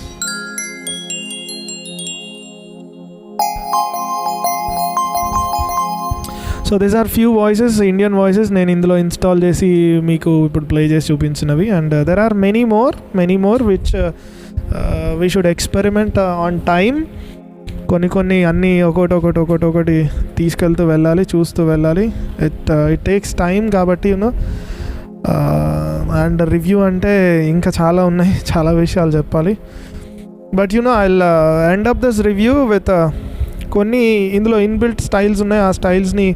[SPEAKER 1] So these are few voices, Indian voices నేను ఇందులో ఇన్స్టాల్ చేసి మీకు ఇప్పుడు ప్లే చేసి చూపించినవి. And there are many more which we should experiment on time. కొన్ని అన్నీ ఒకటి తీసుకెళ్తూ వెళ్ళాలి, చూస్తూ వెళ్ళాలి. ఇట్ టేక్స్ టైం కాబట్టి అండ్ రివ్యూ అంటే ఇంకా చాలా ఉన్నాయి, చాలా విషయాలు చెప్పాలి. But I end up this review with కొన్ని ఇందులో ఇన్బిల్ట్ స్టైల్స్ ఉన్నాయి. ఆ స్టైల్స్ని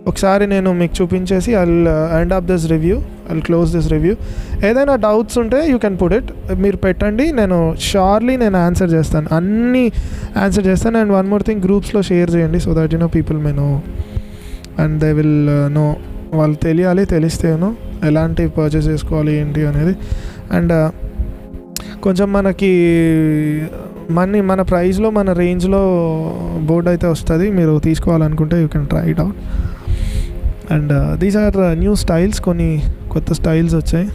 [SPEAKER 1] ఒకసారి నేను మీకు చూపించేసి I end up this review, I close this review. ఏదైనా డౌట్స్ ఉంటే యూ కెన్ పుట్ ఇట్, మీరు పెట్టండి, నేను షూర్లీ ఆన్సర్ చేస్తాను, అన్నీ ఆన్సర్ చేస్తాను. అండ్ వన్ మోర్ థింగ్, గ్రూప్స్లో షేర్ చేయండి so that people may know and they will know. వాళ్ళు తెలిస్తే ఎలాంటి పర్చేస్ చేసుకోవాలి ఏంటి అనేది. అండ్ కొంచెం మనకి మన ప్రైస్లో మన రేంజ్లో బోర్డ్ అయితే వస్తుంది, మీరు తీసుకోవాలనుకుంటే you can try it out. And these are new styles, కొన్ని కొత్త స్టైల్స్ వచ్చాయి.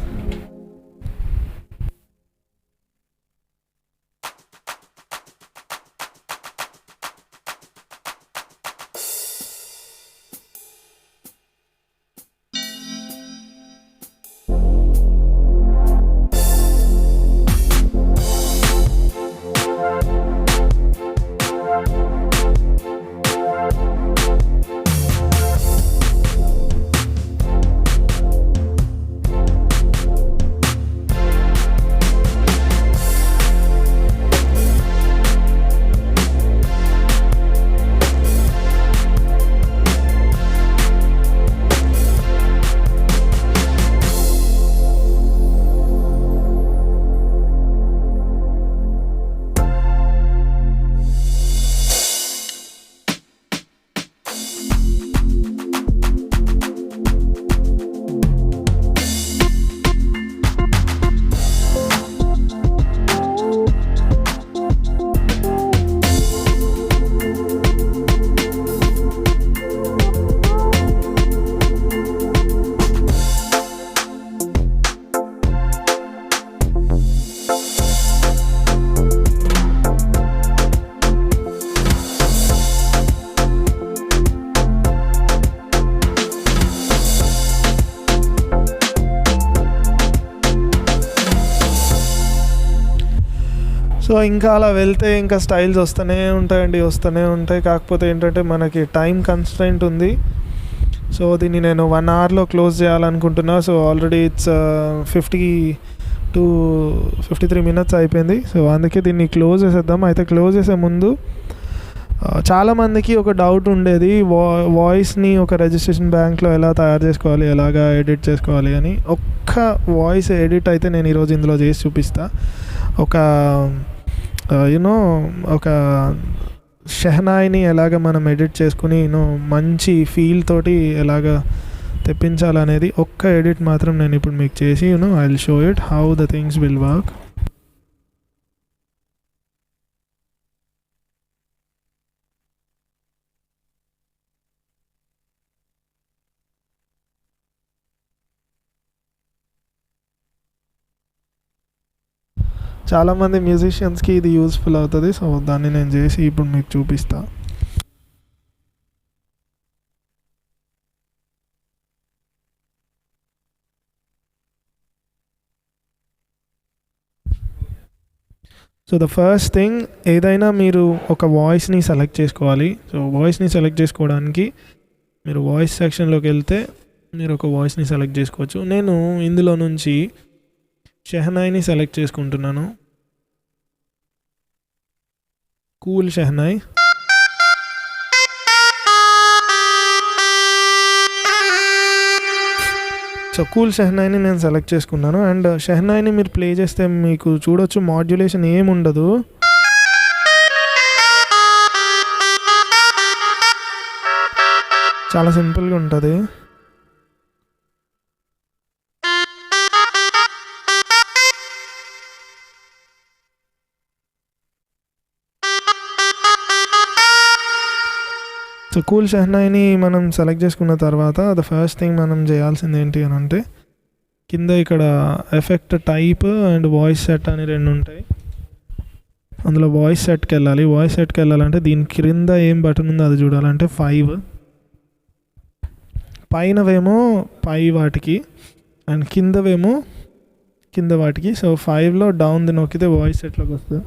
[SPEAKER 1] సో ఇంకా అలా వెళ్తే ఇంకా స్టైల్స్ వస్తూనే ఉంటాయి. కాకపోతే ఏంటంటే మనకి టైం కన్స్ట్రెయింట్ ఉంది. సో దీన్ని నేను 1 అవర్లో క్లోజ్ చేయాలనుకుంటున్నా. సో ఆల్రెడీ ఇట్స్ 53 మినిట్స్ అయిపోయింది. సో అందుకే దీన్ని క్లోజ్ చేసేద్దాం. అయితే క్లోజ్ చేసే ముందు చాలామందికి ఒక డౌట్ ఉండేది, వాయిస్ని ఒక రిజిస్ట్రేషన్ బ్యాంక్లో ఎలా తయారు చేసుకోవాలి, ఎలాగా ఎడిట్ చేసుకోవాలి అని. ఒక్క వాయిస్ ఎడిట్ అయితే నేను ఈరోజు ఇందులో చేసి చూపిస్తా. ఒక ఒక షెహనాయిని ఎలాగ మనం ఎడిట్ చేసుకుని మంచి ఫీల్ తోటి ఎలాగ తెప్పించాలనేది ఒక్క ఎడిట్ మాత్రం నేను ఇప్పుడు మీకు చేసి I will show it how the things will work. చాలామంది మ్యూజిషియన్స్కి ఇది యూస్ఫుల్ అవుతుంది. సో దాన్ని నేను చేసి ఇప్పుడు మీకు చూపిస్తా. సో ద ఫస్ట్ థింగ్, ఏదైనా మీరు ఒక వాయిస్ని సెలెక్ట్ చేసుకోవాలి. సో వాయిస్ని సెలెక్ట్ చేసుకోవడానికి మీరు వాయిస్ సెక్షన్లోకి వెళ్తే మీరు ఒక వాయిస్ని సెలెక్ట్ చేసుకోవచ్చు. నేను ఇందులో నుంచి షెహనాయిని సెలెక్ట్ చేసుకుంటున్నాను. కూల్ షెహనాయి. సో కూల్ షెహనాయిని నేను సెలెక్ట్ చేసుకున్నాను. అండ్ షెహనాయిని మీరు ప్లే చేస్తే మీకు చూడొచ్చు మాడ్యులేషన్ ఏముండదు. చాలా సింపుల్గా ఉంటుంది. సో కూల్ షెహనాయిని మనం సెలెక్ట్ చేసుకున్న తర్వాత ద ఫస్ట్ థింగ్ మనం చేయాల్సింది ఏంటి అని అంటే, కింద ఇక్కడ effect type and voice set అని 2 ఉంటాయి. అందులో వాయిస్ సెట్కి వెళ్ళాలి. వాయిస్ సెట్కి వెళ్ళాలంటే దీని క్రింద ఏం బటన్ ఉందో అది చూడాలంటే 5, పైనవేమో పై వాటికి అండ్ కిందవేమో కింద వాటికి. సో 5లో డౌన్ది నొక్కితే వాయిస్ సెట్లోకి వస్తుంది.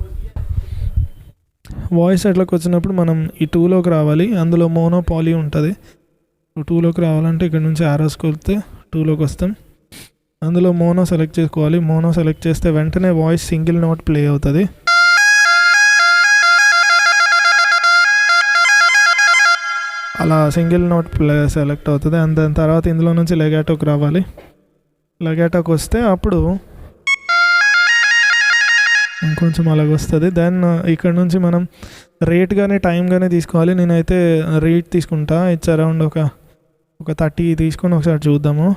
[SPEAKER 1] వాయిస్ సెట్లోకి వచ్చినప్పుడు మనం ఈ 2లోకి రావాలి. అందులో మోనో పాలీ ఉంటుంది. 2లోకి రావాలంటే ఇక్కడ నుంచి ఆరోస్ కొలితే 2లోకి వస్తాం. అందులో మోనో సెలెక్ట్ చేసుకోవాలి. మోనో సెలెక్ట్ చేస్తే వెంటనే వాయిస్ సింగిల్ నోట్ ప్లే అవుతుంది. అలా సింగిల్ నోట్ ప్లే సెలెక్ట్ అవుతుంది. అండ్ దాని తర్వాత ఇందులో నుంచి లెగాటోకి రావాలి. లెగాటోకి వస్తే అప్పుడు ఇంకొంచెం అలాగ వస్తుంది. దెన్ ఇక్కడ నుంచి మనం రేట్ కానీ టైం కానీ తీసుకోవాలి. నేనైతే రేట్ తీసుకుంటా. ఇట్స్ అరౌండ్ ఒక 30 తీసుకొని ఒకసారి చూద్దాము.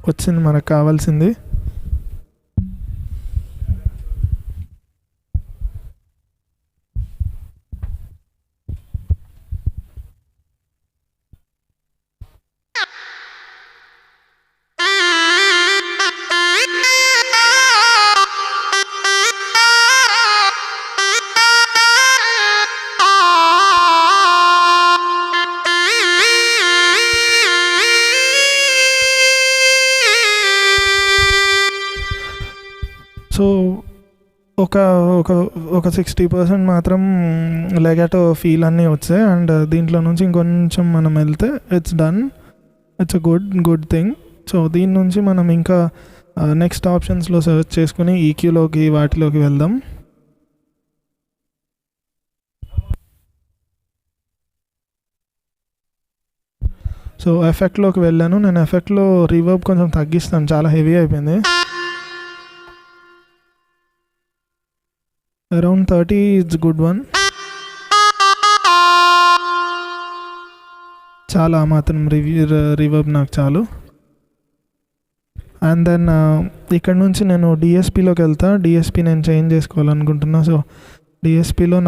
[SPEAKER 1] వచ్చింది మనకు కావాల్సింది. సో ఒక 60% మాత్రం లెగాటో ఫీల్ అన్నీ వచ్చాయి. అండ్ దీంట్లో నుంచి ఇంకొంచెం మనం వెళ్తే it's done. It's a good thing. So దీని నుంచి మనం ఇంకా నెక్స్ట్ ఆప్షన్స్లో సెర్చ్ చేసుకుని ఈక్యూలోకి వాటిలోకి వెళ్దాం. సో ఎఫెక్ట్లోకి వెళ్ళాను. నేను ఎఫెక్ట్లో రివర్బ్ కొంచెం తగ్గిస్తాను, చాలా హెవీ అయిపోయింది. Around 30 it's good one. చాలా మాత్రం రివర్బ్ నాకు చాలు. అండ్ దెన్ ఇక్కడ నుంచి నేను డిఎస్పిలోకి వెళ్తా. డిఎస్పి నేను చేంజ్ చేసుకోవాలనుకుంటున్నా. సో డిఎస్పిలో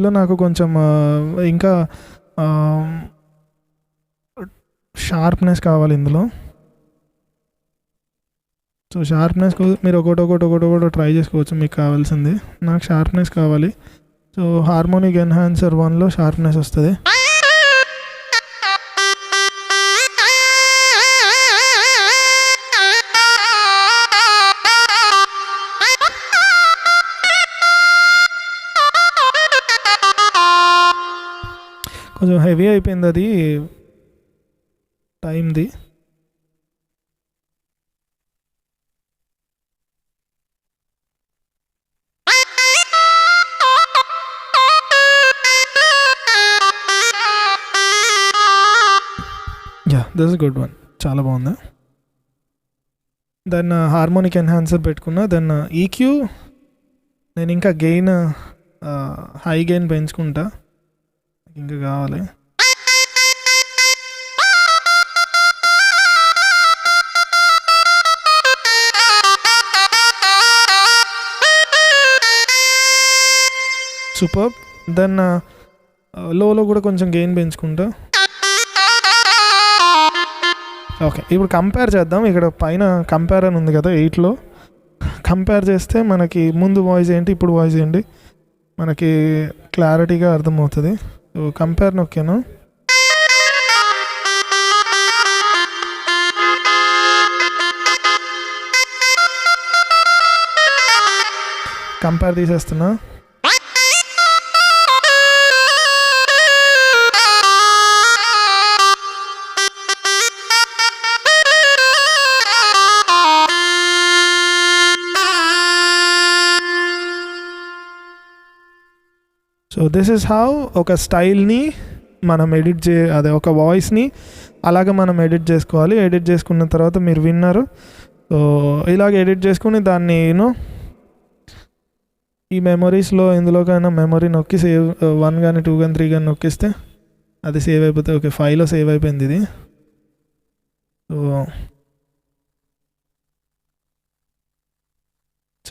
[SPEAKER 1] నాకు కొంచెం ఇంకా షార్ప్నెస్ కావాలి ఇందులో. సో షార్ప్నెస్ మీరు ఒకటి ట్రై చేసుకోవచ్చు మీకు కావాల్సింది. నాకు షార్ప్నెస్ కావాలి. సో హార్మోనిక్ ఎన్హాన్సర్ 1లో షార్ప్నెస్ వస్తుంది. కొంచెం హెవీ అయిపోయింది అది టైంది. Yeah, this is good one, చాలా బాగుంది. దెన్ హార్మోనిక్ ఎన్హాన్సర్ పెట్టుకున్నా. దెన్ ఈక్యూ నేను ఇంకా గెయిన్ హై గెయిన్ పెంచుకుంటా, ఇంకా కావాలి. సూపర్. దెన్ లోలో కూడా కొంచెం గెయిన్ పెంచుకుంటా. ఓకే, ఇప్పుడు కంపేర్ చేద్దాం. ఇక్కడ పైన కంపేర్ అని ఉంది కదా 8లో. కంపేర్ చేస్తే మనకి ముందు వాయిస్ ఏంటి, ఇప్పుడు వాయిస్ ఏంటి మనకి క్లారిటీగా అర్థమవుతుంది. సో కంపేర్ నొక్కాను. కంపేర్ తీసేస్తున్నా. సో దిస్ ఇస్ హౌ ఒక స్టైల్ని మనం అదే ఒక వాయిస్ని అలాగ మనం ఎడిట్ చేసుకోవాలి. ఎడిట్ చేసుకున్న తర్వాత మీరు విన్నారు. సో ఇలాగ ఎడిట్ చేసుకుని దాన్ని ఈ మెమరీస్లో ఎందులోకైనా మెమరీ నొక్కి సేవ్ 1 కానీ 2 కానీ 3 కానీ నొక్కిస్తే అది సేవ్ అయిపోతుంది. ఓకే, 5లో సేవ్ అయిపోయింది ఇది. సో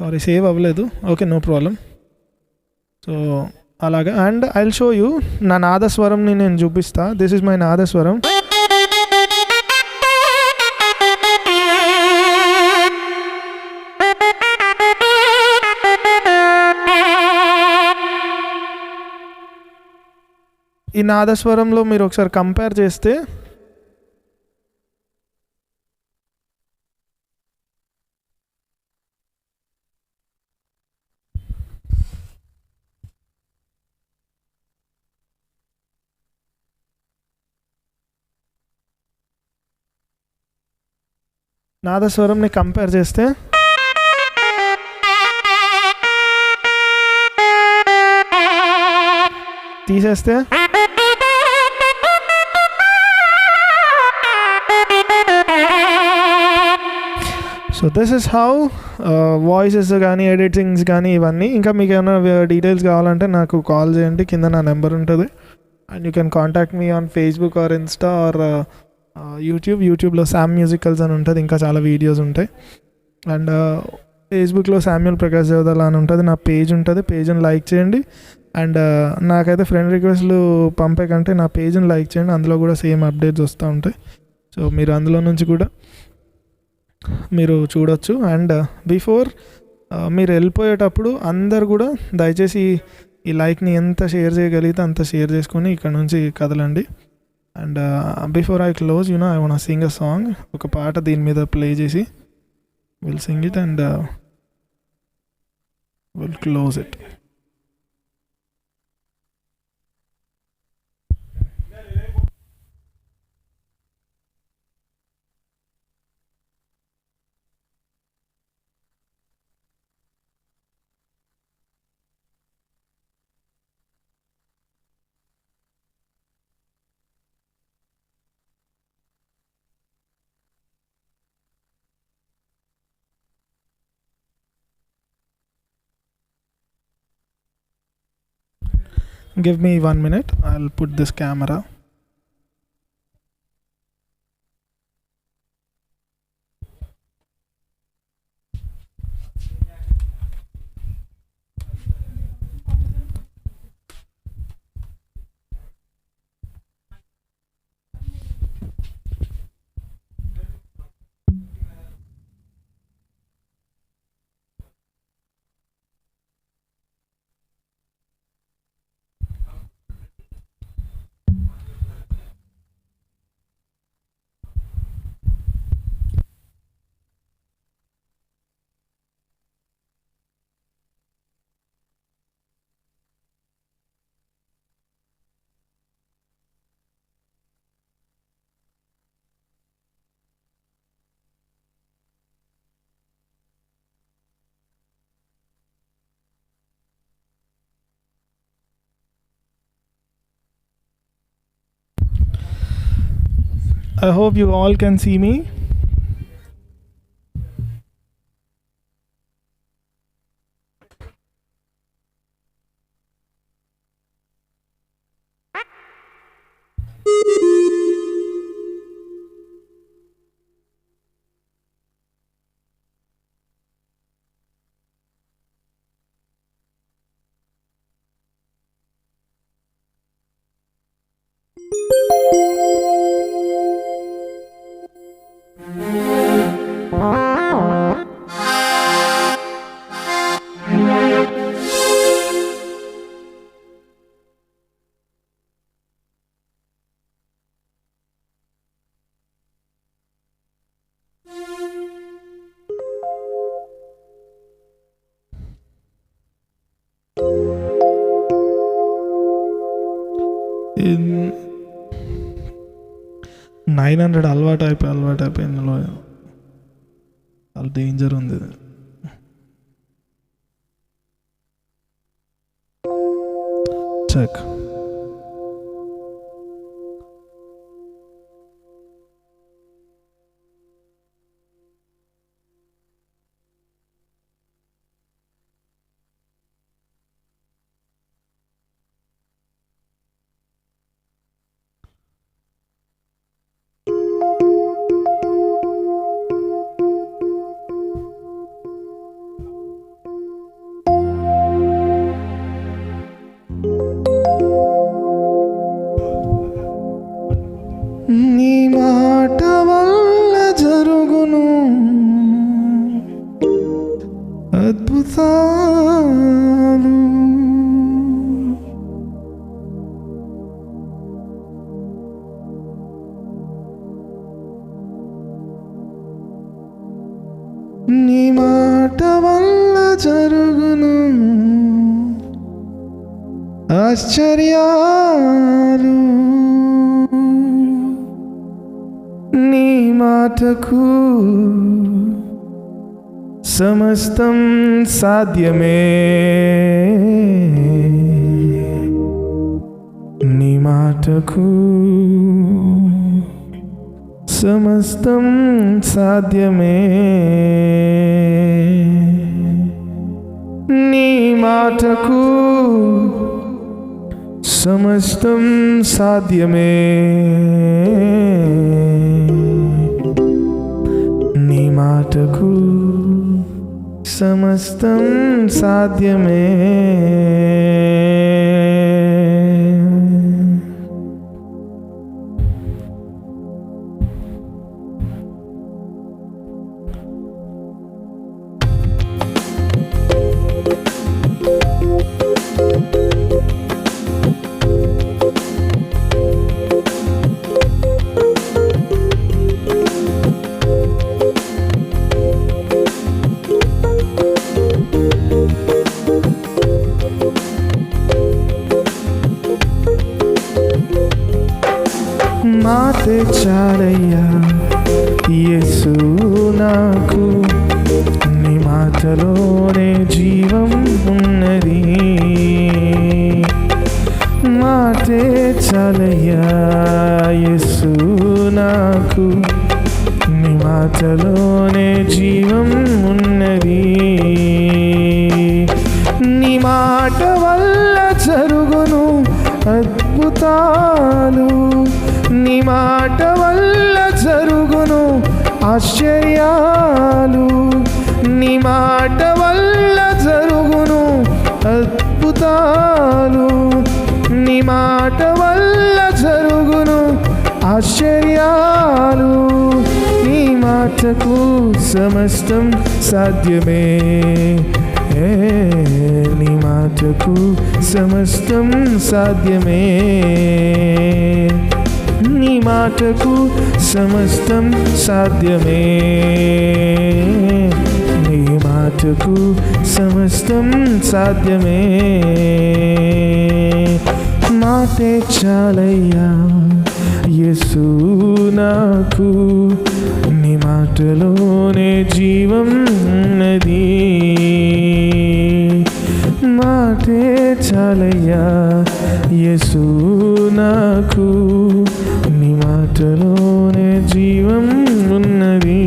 [SPEAKER 1] సారీ, సేవ్ అవ్వలేదు. Okay, no problem. సో అలాగా. And I will show you నా నాదస్వరంని నేను చూపిస్తా. This is my nadaswaram. ఈ నాదస్వరంలో మీరు ఒకసారి కంపేర్ చేస్తే నాదస్వరంని కంపేర్ చేస్తే తీసేస్తే so this is how voices కానీ ఎడిటింగ్స్ కానీ ఇవన్నీ. ఇంకా మీకు ఏమైనా డీటెయిల్స్ కావాలంటే నాకు కాల్ చేయండి, కింద నా నెంబర్ ఉంటుంది. And you can contact me on Facebook or Insta or యూట్యూబ్లో శామ్ మ్యూజికల్స్ అని ఉంటుంది, ఇంకా చాలా వీడియోస్ ఉంటాయి. అండ్ ఫేస్బుక్లో శామ్యూల్ ప్రకాష్ దేవదల అని ఉంటుంది, నా పేజ్ ఉంటుంది. పేజ్ని లైక్ చేయండి. అండ్ నాకైతే ఫ్రెండ్ రిక్వెస్ట్లు పంపే కంటే నా పేజ్ని లైక్ చేయండి, అందులో కూడా సేమ్ అప్డేట్స్ వస్తూ ఉంటాయి. సో మీరు అందులో నుంచి కూడా మీరు చూడొచ్చు. అండ్ బిఫోర్ మీరు వెళ్ళిపోయేటప్పుడు అందరు కూడా దయచేసి ఈ లైక్ని ఎంత షేర్ చేయగలిగితే అంత షేర్ చేసుకొని ఇక్కడ నుంచి కదలండి. And before I close I want sing a song. ఒక పాట దీని మీద ప్లే చేసి will sing it and will close it. Give me 1 minute. I'll put this camera. I hope you all can see me. In 900 అలవాటు అయిపోయి ఇందులో చాలా danger ఉంది. చెక్. నీ మాట వల్ల జరుగును అద్భుతాలు, నీ మాట వల్ల జరుగును ఆశ్చర్యాలు, నీ మాటకు సమస్తం సాధ్యమే, నీ మాటకు సమస్తం సాధ్యమే, నీ మాటకు సమస్తం సాధ్యమే, నీ మాటకు సమస్తం సాధ్యమే. మాటే చాలయ్యా యేసు నాకు, నీ మాటలోనే జీవం ఉన్నది, మాటే చాలయ్యా యేసు నాకు, నీ మాటలోనే జీవం ఉన్నది, నీ మాట వల్ల జరుగును అద్భుతాలు, నీ మాట వల్ల జరుగును ఆశ్చర్యాలు, నీ మాట వల్ల జరుగును అద్భుతాలు, నీ మాట వల్ల జరుగును ఆశ్చర్యాలు, నీ మాటకు సమస్తం సాధ్యమే, నీ మాటకు సమస్తం సాధ్యమే, నీ మాటకు సమస్తం సాధ్యమే, నీ మాటకు సమస్తం సాధ్యమే. మాటే చాలయ్యా యేసు నాకు, నీ మాటలోనే జీవం ఉన్నది, మాటే చాలయ్యా యేసు నాకు, నీ మాటలోనే జీవం ఉన్నది.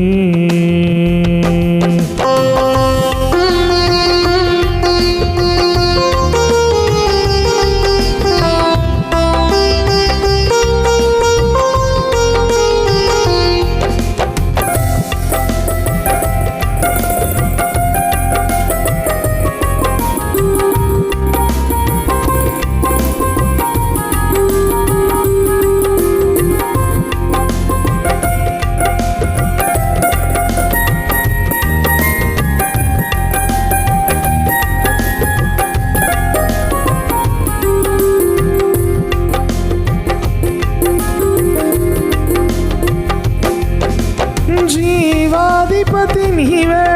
[SPEAKER 1] జీవాధిపతి నీవే,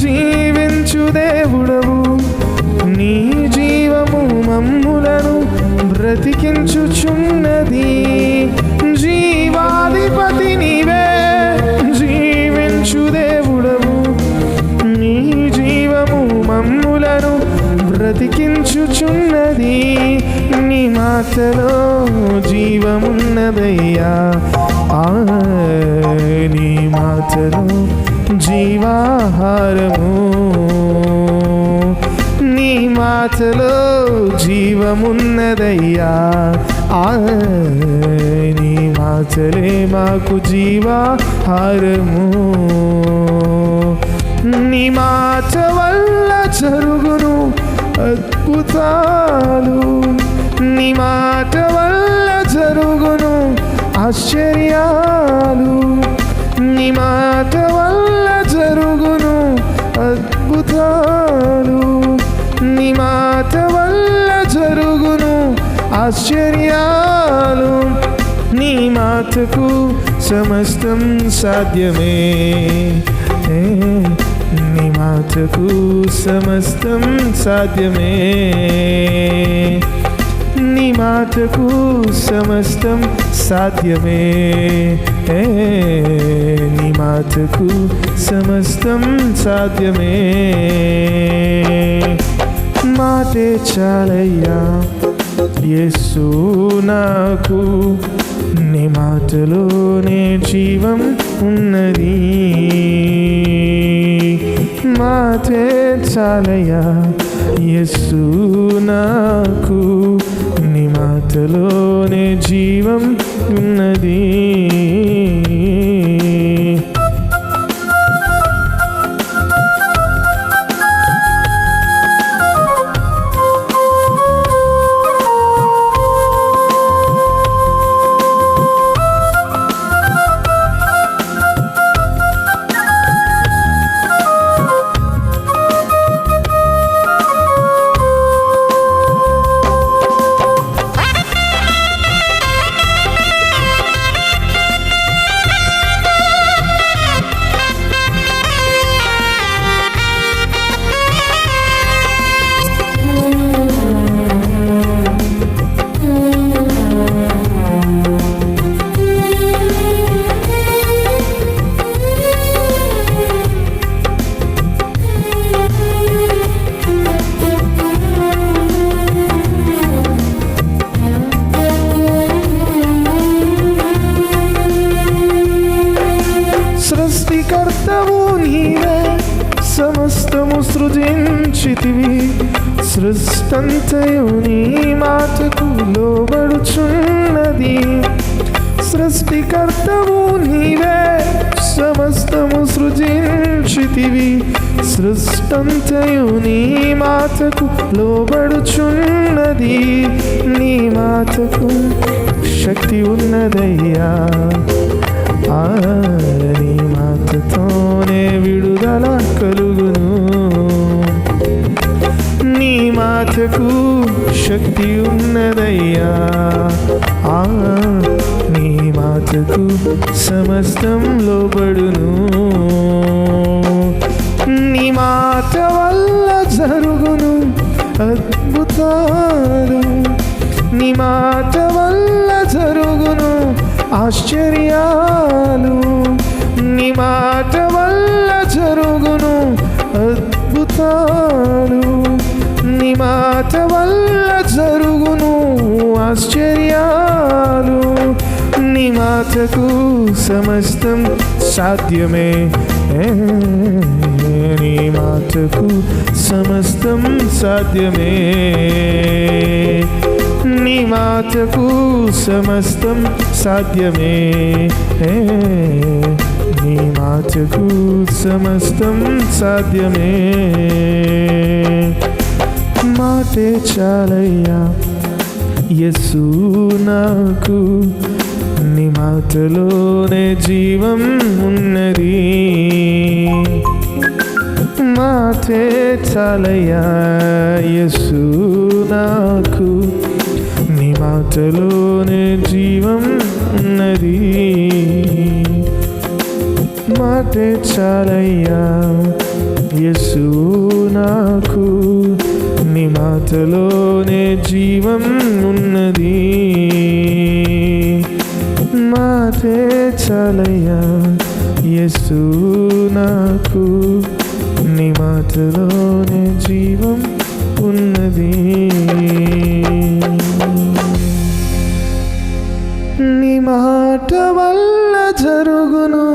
[SPEAKER 1] జీవించు దేవుడవు, నీ జీవము మమ్ములను బ్రతికించుచున్నది. జీవాధిపతి నీవే, జీవించు దేవుడవు, నీ జీవము మమ్ములను బ్రతికించుచున్నది. నీ మాటలో జీవమున్నదయ్యా, నీ మాటలో జీవాహారము, నీ మాటలో జీవమున్నదయ్యా, నీ మాటలే మాకు జీవాహారము. నీ మాట వల్ల జరుగును అద్భుతాలు, నీ మాట వల్ల జరుగును ఆశ్చర్యాలు, నీ మాట వల్ల జరుగును అద్భుతాలు, నీ మాట వల్ల జరుగును ఆశ్చర్యాలు. నీ మాటకు సమస్తం సాధ్యమే, నీ మాటకు సమస్తం సాధ్యమే, నీ మాటకు సమస్తం సాధ్యమే, నీ మాటకు సమస్తం సాధ్యమే. మాటే చాలయ్యా యేసు నాకు, నీ మాటలోనే జీవం ఉన్నది. మాటే చాలయ్యా యేసు నాకు, నీ మాటలోనే జీవం ఉన్నది. సృష్టికర్తవు నీవే, సమస్తము సృజించితివి, సృష్టంతయు నీ మాటకు లోబడుచున్నది. సృష్టికర్తవు నీవే, సమస్తము సృజించితివి, సృష్టంతయు నీ మాటకు లోబడుచున్నది. నీ మాటకు శక్తి ఉన్నదయ్యా, నీ మాటతోనే విడుదల కలుగును. నీ మాటకు శక్తి ఉన్నదయ్యా, నీ మాటకు సమస్తం లోబడును. నీ మాట వల్ల జరుగును అద్భుతాలు, నీ మాట వల్ల జరుగును ఆశ్చర్యాలు, నీ మాట వల్ల జరుగును అద్భుతాలు, నీ మాట వల్ల ఆశ్చర్యాలు నీ మాటకు సమస్తం సాధ్యమే, నీ మాటకు సమస్తం సాధ్యమే, నీ మాటకు సమస్తం సాధ్యమే, నీ మాటకు సమస్తం సాధ్యమే. మాటే చాలయ్యా యేసు నాకు, నీ మాటలోనే జీవం ఉన్నది. మాటే చాలయ్యా యేసు నాకు, నీ మాటలోనే జీవం ఉన్నది. మాటే చాలయ్యా యేసు నాకు, నీ మాటలోనే జీవం ఉన్నది. మాటే చాలయ్యా యేసు నాకు, నీ మాటలోనే జీవం ఉన్నది. నీ మాట వల్ల జరుగును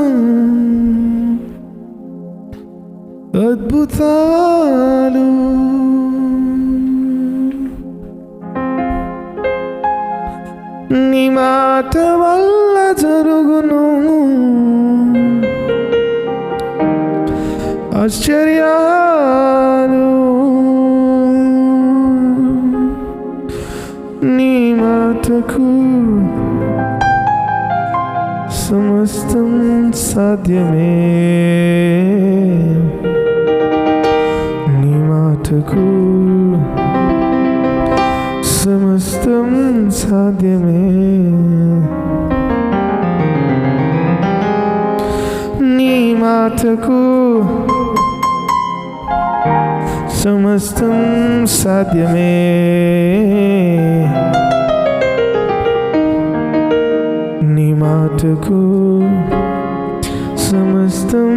[SPEAKER 1] అద్భుతాలు, నీ మాట వల్ల జరుగును ఆశ్చర్యాలు, నీ మాటకు సమస్తం సాధ్యమే, నీ మాటకు సమస్తం సాధ్యమే, నీ మాటకు సమస్తం సాధ్యమే, నీ మాటకు సమస్తం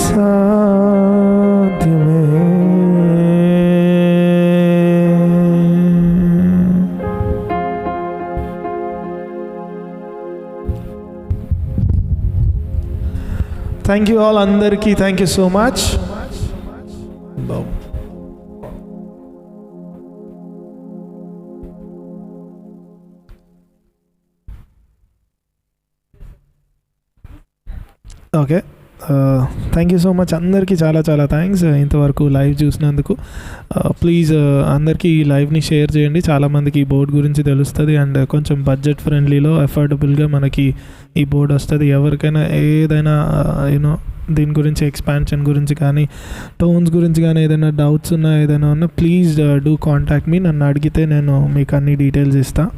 [SPEAKER 1] సాధ్యమే. థ్యాంక్ యూ ఆల్ అందరికీ, thank you so much. Okay, thank you so much అందరికీ, చాలా చాలా థ్యాంక్స్ ఇంతవరకు లైవ్ చూసినందుకు. ప్లీజ్ అందరికీ ఈ లైవ్ని షేర్ చేయండి, చాలామందికి ఈ బోర్డ్ గురించి తెలుస్తుంది. అండ్ కొంచెం బడ్జెట్ ఫ్రెండ్లీలో అఫోర్డబుల్గా మనకి ఈ బోర్డ్ వస్తుంది. ఎవరికైనా ఏదైనా యూనో దీని గురించి ఎక్స్పాన్షన్ గురించి కానీ టోన్స్ గురించి కానీ ఏదైనా డౌట్స్ ఉన్నా ఏదైనా ఉన్నా ప్లీజ్ డూ కాంటాక్ట్ మీ. నన్ను అడిగితే నేను మీకు అన్ని డీటెయిల్స్ ఇస్తాను.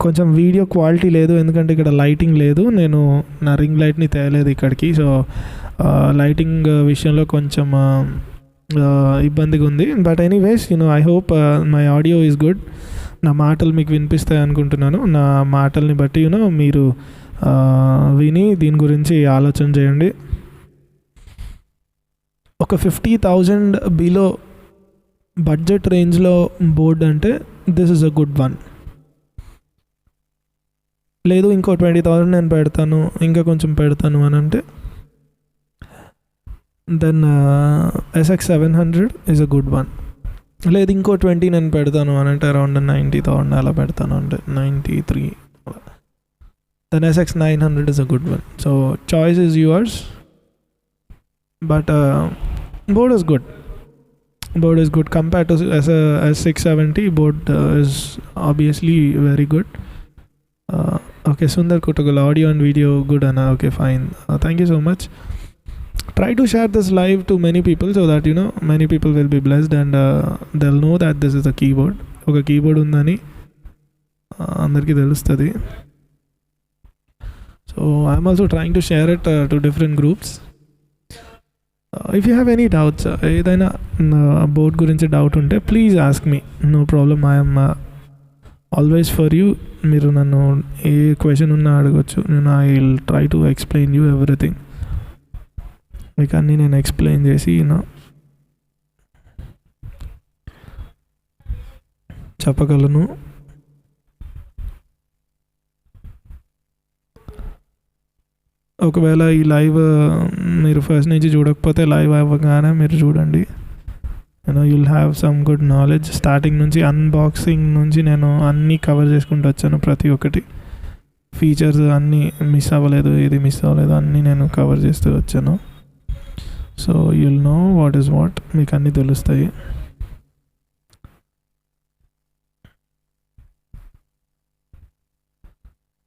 [SPEAKER 1] కొంచెం వీడియో క్వాలిటీ లేదు ఎందుకంటే ఇక్కడ లైటింగ్ లేదు, నేను నా రింగ్ లైట్ని తేలేదు ఇక్కడికి. సో లైటింగ్ విషయంలో కొంచెం ఇబ్బందిగా ఉంది. But anyways I hope my audio is good. నా మాటలు మీకు వినిపిస్తాయి అనుకుంటున్నాను. నా మాటల్ని బట్టి మీరు విని దీని గురించి ఆలోచన చేయండి. ఒక 50,000 బిలో బడ్జెట్ రేంజ్లో బోర్డ్ అంటే this is a good one. లేదు ఇంకో 20,000 నేను పెడతాను, ఇంకా కొంచెం పెడతాను అని అంటే then SX700 is a good one. లేదు ఇంకో 20 నేను పెడతాను అని అంటే అరౌండ్ 90,000 అలా పెడతాను అంటే 93, then SX900 is a good one. So choice is yours. But board is good. Board is good compared to S670. Board is obviously very good. Okay, Sundar Kutugal, audio and video good, Anna. Okay, fine. Thank you so much. Try to share this live to many people so that many people will be blessed and they'll know that this is a keyboard. Okay, keyboard undani andarki telustadi. So I'm also trying to share it to different groups. If you have any doubts, ఏదైనా board గురించి doubt ఉంటే please ask me, no problem. I'm always for you. మీరు నన్ను ఏ question ఉన్నా అడగచ్చు, నేను I will try to explain you everything. మీకు అన్నీ నేను ఎక్స్ప్లెయిన్ చేసి చెప్పగలను. ఒకవేళ ఈ లైవ్ మీరు ఫస్ట్ నుంచి చూడకపోతే లైవ్ అవ్వగానే మీరు చూడండి. You'll have some good knowledge. Starting నుంచి అన్బాక్సింగ్ నుంచి నేను అన్నీ కవర్ చేసుకుంటూ వచ్చాను. ప్రతి ఒక్కటి ఫీచర్స్ అన్నీ మిస్ అవ్వలేదు, ఇది మిస్ అవ్వలేదు, అన్నీ నేను కవర్ చేస్తూ వచ్చాను. So you'll know what is what, మీకు అన్నీ తెలుస్తాయి.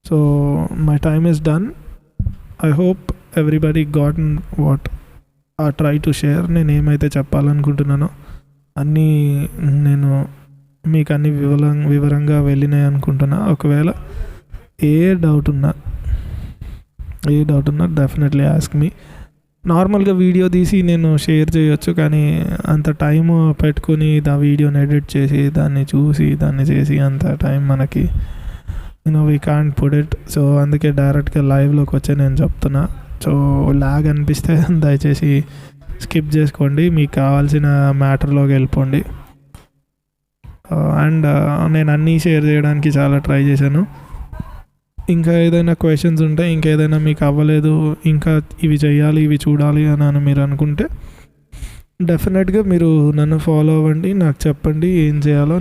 [SPEAKER 1] So my time is done. I hope everybody గాటన్ what I try to share. నేను ఏమైతే చెప్పాలనుకుంటున్నానో అన్నీ నేను మీకు అన్ని వివరంగా వెళ్ళినాయి అనుకుంటున్నా. ఒకవేళ ఏ డౌట్ ఉన్నా డెఫినెట్లీ ఆస్క్ మీ. నార్మల్గా వీడియో తీసి నేను షేర్ చేయొచ్చు, కానీ అంత టైం పెట్టుకుని వీడియోని ఎడిట్ చేసి దాన్ని చూసి దాన్ని చేసి అంత టైం మనకి we can't put it. So అందుకే డైరెక్ట్గా లైవ్లోకి వచ్చి నేను చెప్తున్నా. సో లాగ్ అనిపిస్తే దయచేసి స్కిప్ చేసుకోండి, మీకు కావాల్సిన మ్యాటర్లోకి వెళ్ళిపోండి. అండ్ నేను అన్నీ షేర్ చేయడానికి చాలా ట్రై చేశాను. ఇంకా ఏదైనా క్వశ్చన్స్ ఉంటే, ఇంకేదైనా మీకు అవ్వలేదు, ఇంకా ఇవి చేయాలి ఇవి చూడాలి అని మీరు అనుకుంటే డెఫినెట్గా మీరు నన్ను ఫాలో అవ్వండి, నాకు చెప్పండి ఏం చేయాలో.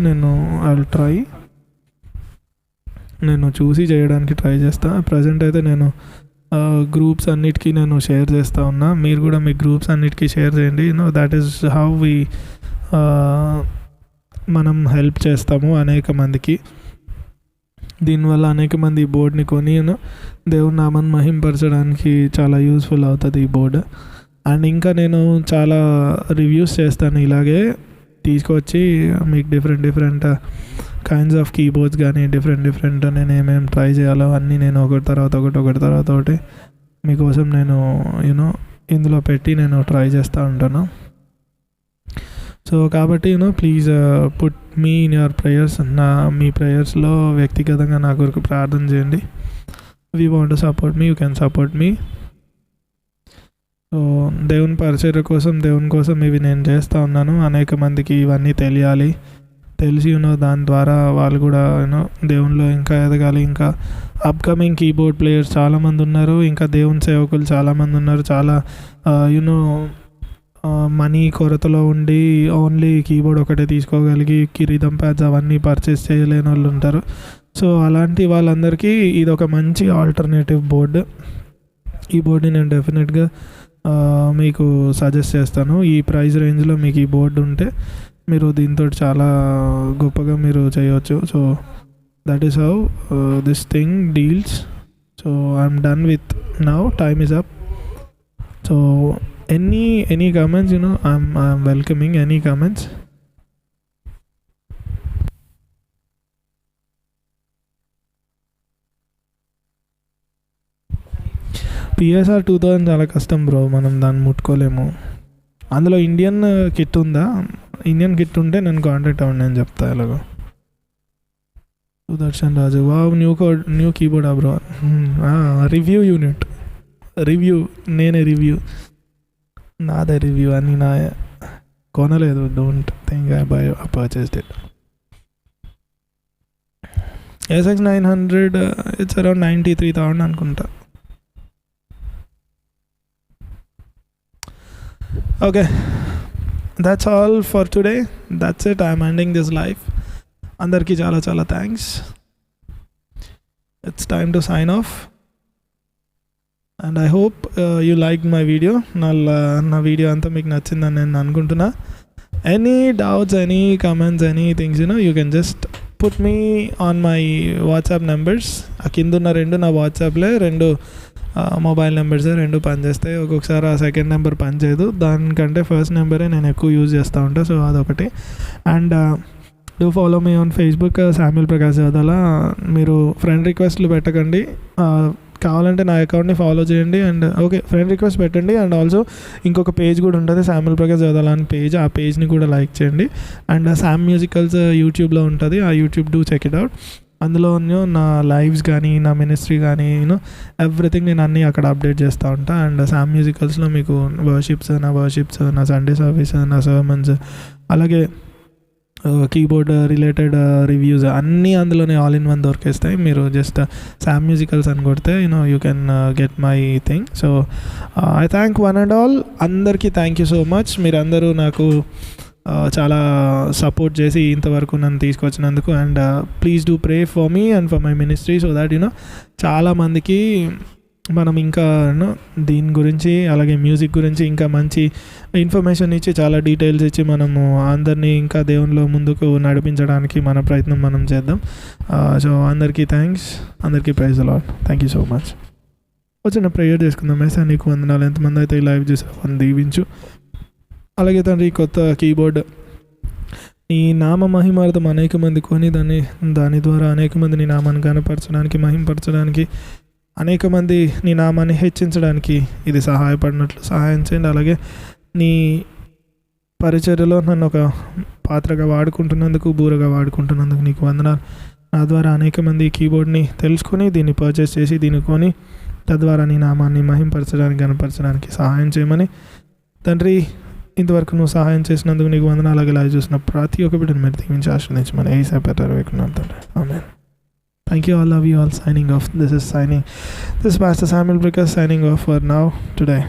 [SPEAKER 1] నేను చూసి చేయడానికి ట్రై చేస్తాను. ప్రజెంట్ అయితే నేను గ్రూప్స్ అన్నిటికీ నేను షేర్ చేస్తూ ఉన్నా. మీరు కూడా మీ గ్రూప్స్ అన్నిటికీ షేర్ చేయండి. దట్ ఈస్ హౌ మనం హెల్ప్ చేస్తాము అనేక మందికి. దీనివల్ల అనేక మంది ఈ బోర్డ్ని కొని దేవుని నామాన్ని మహింపరచడానికి చాలా యూస్ఫుల్ అవుతుంది ఈ బోర్డు. అండ్ ఇంకా నేను చాలా రివ్యూస్ చేస్తాను ఇలాగే తీసుకొచ్చి మీకు డిఫరెంట్ కైండ్స్ ఆఫ్ కీబోర్డ్స్ కానీ డిఫరెంట్ నేను ఏమేమి ట్రై చేయాలో అన్నీ నేను ఒకటి తర్వాత ఒకటి మీకోసం నేను ఇందులో పెట్టి నేను ట్రై చేస్తూ ఉంటాను. సో కాబట్టి please put me in your prayers. మీ ప్రేయర్స్లో వ్యక్తిగతంగా నా కొరకు ప్రార్థన చేయండి. We want to support me, you can support me. So దేవుని పరిచర్య కోసం, దేవుని కోసం ఇవి నేను చేస్తూ ఉన్నాను. అనేక మందికి ఇవన్నీ తెలిసి దాని ద్వారా వాళ్ళు కూడా దేవునిలో ఇంకా ఎదగాలి. ఇంకా అప్కమింగ్ కీబోర్డ్ ప్లేయర్స్ చాలామంది ఉన్నారు, ఇంకా దేవుని సేవకులు చాలామంది ఉన్నారు. చాలా మనీ కొరతలో ఉండి ఓన్లీ కీబోర్డ్ ఒకటే తీసుకోగలిగి రిథమ్ ప్యాడ్స్ అవన్నీ పర్చేస్ చేయలేని వాళ్ళు ఉంటారు. సో అలాంటి వాళ్ళందరికీ ఇది ఒక మంచి ఆల్టర్నేటివ్ బోర్డు. ఈ బోర్డుని నేను డెఫినెట్గా మీకు సజెస్ట్ చేస్తాను. ఈ ప్రైస్ రేంజ్లో మీకు ఈ బోర్డు ఉంటే మీరు దీంతో చాలా గొప్పగా మీరు చేయవచ్చు. So that is how this thing deals. So I'm done with now, time is up. So any comments, I'm welcoming any comments. PSR 2000 చాలా కష్టం బ్రో, మనం దాన్ని ముట్టుకోలేము. అందులో ఇండియన్ కిట్ ఉందా? ఇండియన్ కిట్ ఉంటే నేను కాంటాక్ట్ అవ్వండి, నేను చెప్తా ఎలాగో. సుదర్శన్ రాజు, వావ్ న్యూ కీబోర్డా బ్రో? రివ్యూ యూనిట్, నేనే రివ్యూ, నాదే రివ్యూ అని నా కొనలేదు. Don't think I purchased it. SX 900 it's around 93,000 అనుకుంటా. Okay, that's all for today. That's it. I'm ending this live. అందరికీ చాలా చాలా thanks. It's time to sign off. And I hope you liked my video. నా video అంతా మీకు నచ్చిందని నేను అనుకుంటున్నా. Any doubts, any comments, any things, you can just put me on my WhatsApp numbers. ఆ కింద ఉన్న రెండు నా వాట్సాప్లే, రెండు మొబైల్ నెంబర్సే, రెండు పనిచేస్తాయి. ఒక్కొక్కసారి ఆ సెకండ్ నెంబర్ పనిచేయదు, దానికంటే ఫస్ట్ నెంబరే నేను ఎక్కువ యూజ్ చేస్తూ ఉంటాను. సో అదొకటి. And do follow me on Facebook, Samuel Prakash Jadala. మీరు ఫ్రెండ్ రిక్వెస్ట్లు పెట్టకండి, కావాలంటే నా అకౌంట్ని ఫాలో చేయండి. అండ్ ఓకే, ఫ్రెండ్ రిక్వెస్ట్ పెట్టండి. అండ్ ఆల్సో ఇంకొక పేజ్ కూడా ఉంటుంది, శామ్యూల్ ప్రకాష్ జాదల అని పేజ్. ఆ పేజ్ని కూడా లైక్ చేయండి. అండ్ శామ్ మ్యూజికల్స్ యూట్యూబ్లో ఉంటుంది, ఆ YouTube do check it out. అందులో నా లైవ్స్ కానీ, నా మినిస్ట్రీ కానీ, ఎవ్రీథింగ్ నేను అన్నీ అక్కడ అప్డేట్ చేస్తూ ఉంటాను. అండ్ శామ్ మ్యూజికల్స్లో మీకు వర్షిప్స్, నా సండే సర్వీస్, నా సర్మన్స్, అలాగే కీబోర్డ్ రిలేటెడ్ రివ్యూస్ అన్నీ అందులోనే ఆల్ ఇన్ వన్ దొరికేస్తాయి. మీరు జస్ట్ శామ్ మ్యూజికల్స్ అని కొడితే you can get my thing. So I thank one and all. అందరికీ థ్యాంక్ యూ సో మచ్. మీరందరూ నాకు చాలా సపోర్ట్ చేసి ఇంతవరకు నన్ను తీసుకొచ్చినందుకు. And please do pray for me and for my ministry so that చాలామందికి మనం ఇంకా దీని గురించి అలాగే మ్యూజిక్ గురించి ఇంకా మంచి ఇన్ఫర్మేషన్ ఇచ్చి చాలా డీటెయిల్స్ ఇచ్చి మనము అందరినీ ఇంకా దేవునిలో ముందుకు నడిపించడానికి మన ప్రయత్నం మనం చేద్దాం. సో అందరికీ థ్యాంక్స్, అందరికీ praise the lord. Thank you so much. వచ్చిన ప్రేయర్ చేసుకుందాం. యేసయ్యా నీకు వందనాలు. ఎంతమంది అయితే ఈ లైవ్ చూసారో వాళ్ళని దీవించు. అలాగే తండ్రి కొత్త కీబోర్డ్ ఈ నామ మహిమార్థం అనేక మంది కొని దాని ద్వారా అనేక మంది నీ నామాన్ని గణపరచడానికి మహిమపరచడానికి అనేక మంది నీ నామాన్ని హెచ్చించడానికి ఇది సహాయపడినట్లు సహాయం చేయండి. అలాగే నీ పరిచర్యలో నన్ను ఒక పాత్రగా వాడుకుంటున్నందుకు, బూరగా వాడుకుంటున్నందుకు నీకు వందనాలు. నా ద్వారా అనేక మంది ఈ కీబోర్డ్ని తెలుసుకొని దీన్ని పర్చేస్ చేసి దీన్ని కొని తద్వారా నీ నామాన్ని మహింపరచడానికి గణపరచడానికి సహాయం చేయమని తండ్రి ఇంతవరకు నువ్వు సహాయం చేసినందుకు నీకు వందనాలు. అలాగే లైవ్ చూసిన ప్రతి ఒక్క బిడ్డను మీరు దీవించి ఆశ్రయించమని యేసయ్య పేరిట వేడుకుంటున్నాను తండ్రి. ఆమేన్. Thank you all, love you all. Signing off. This is Pastor Samuel Bricker signing off for now today.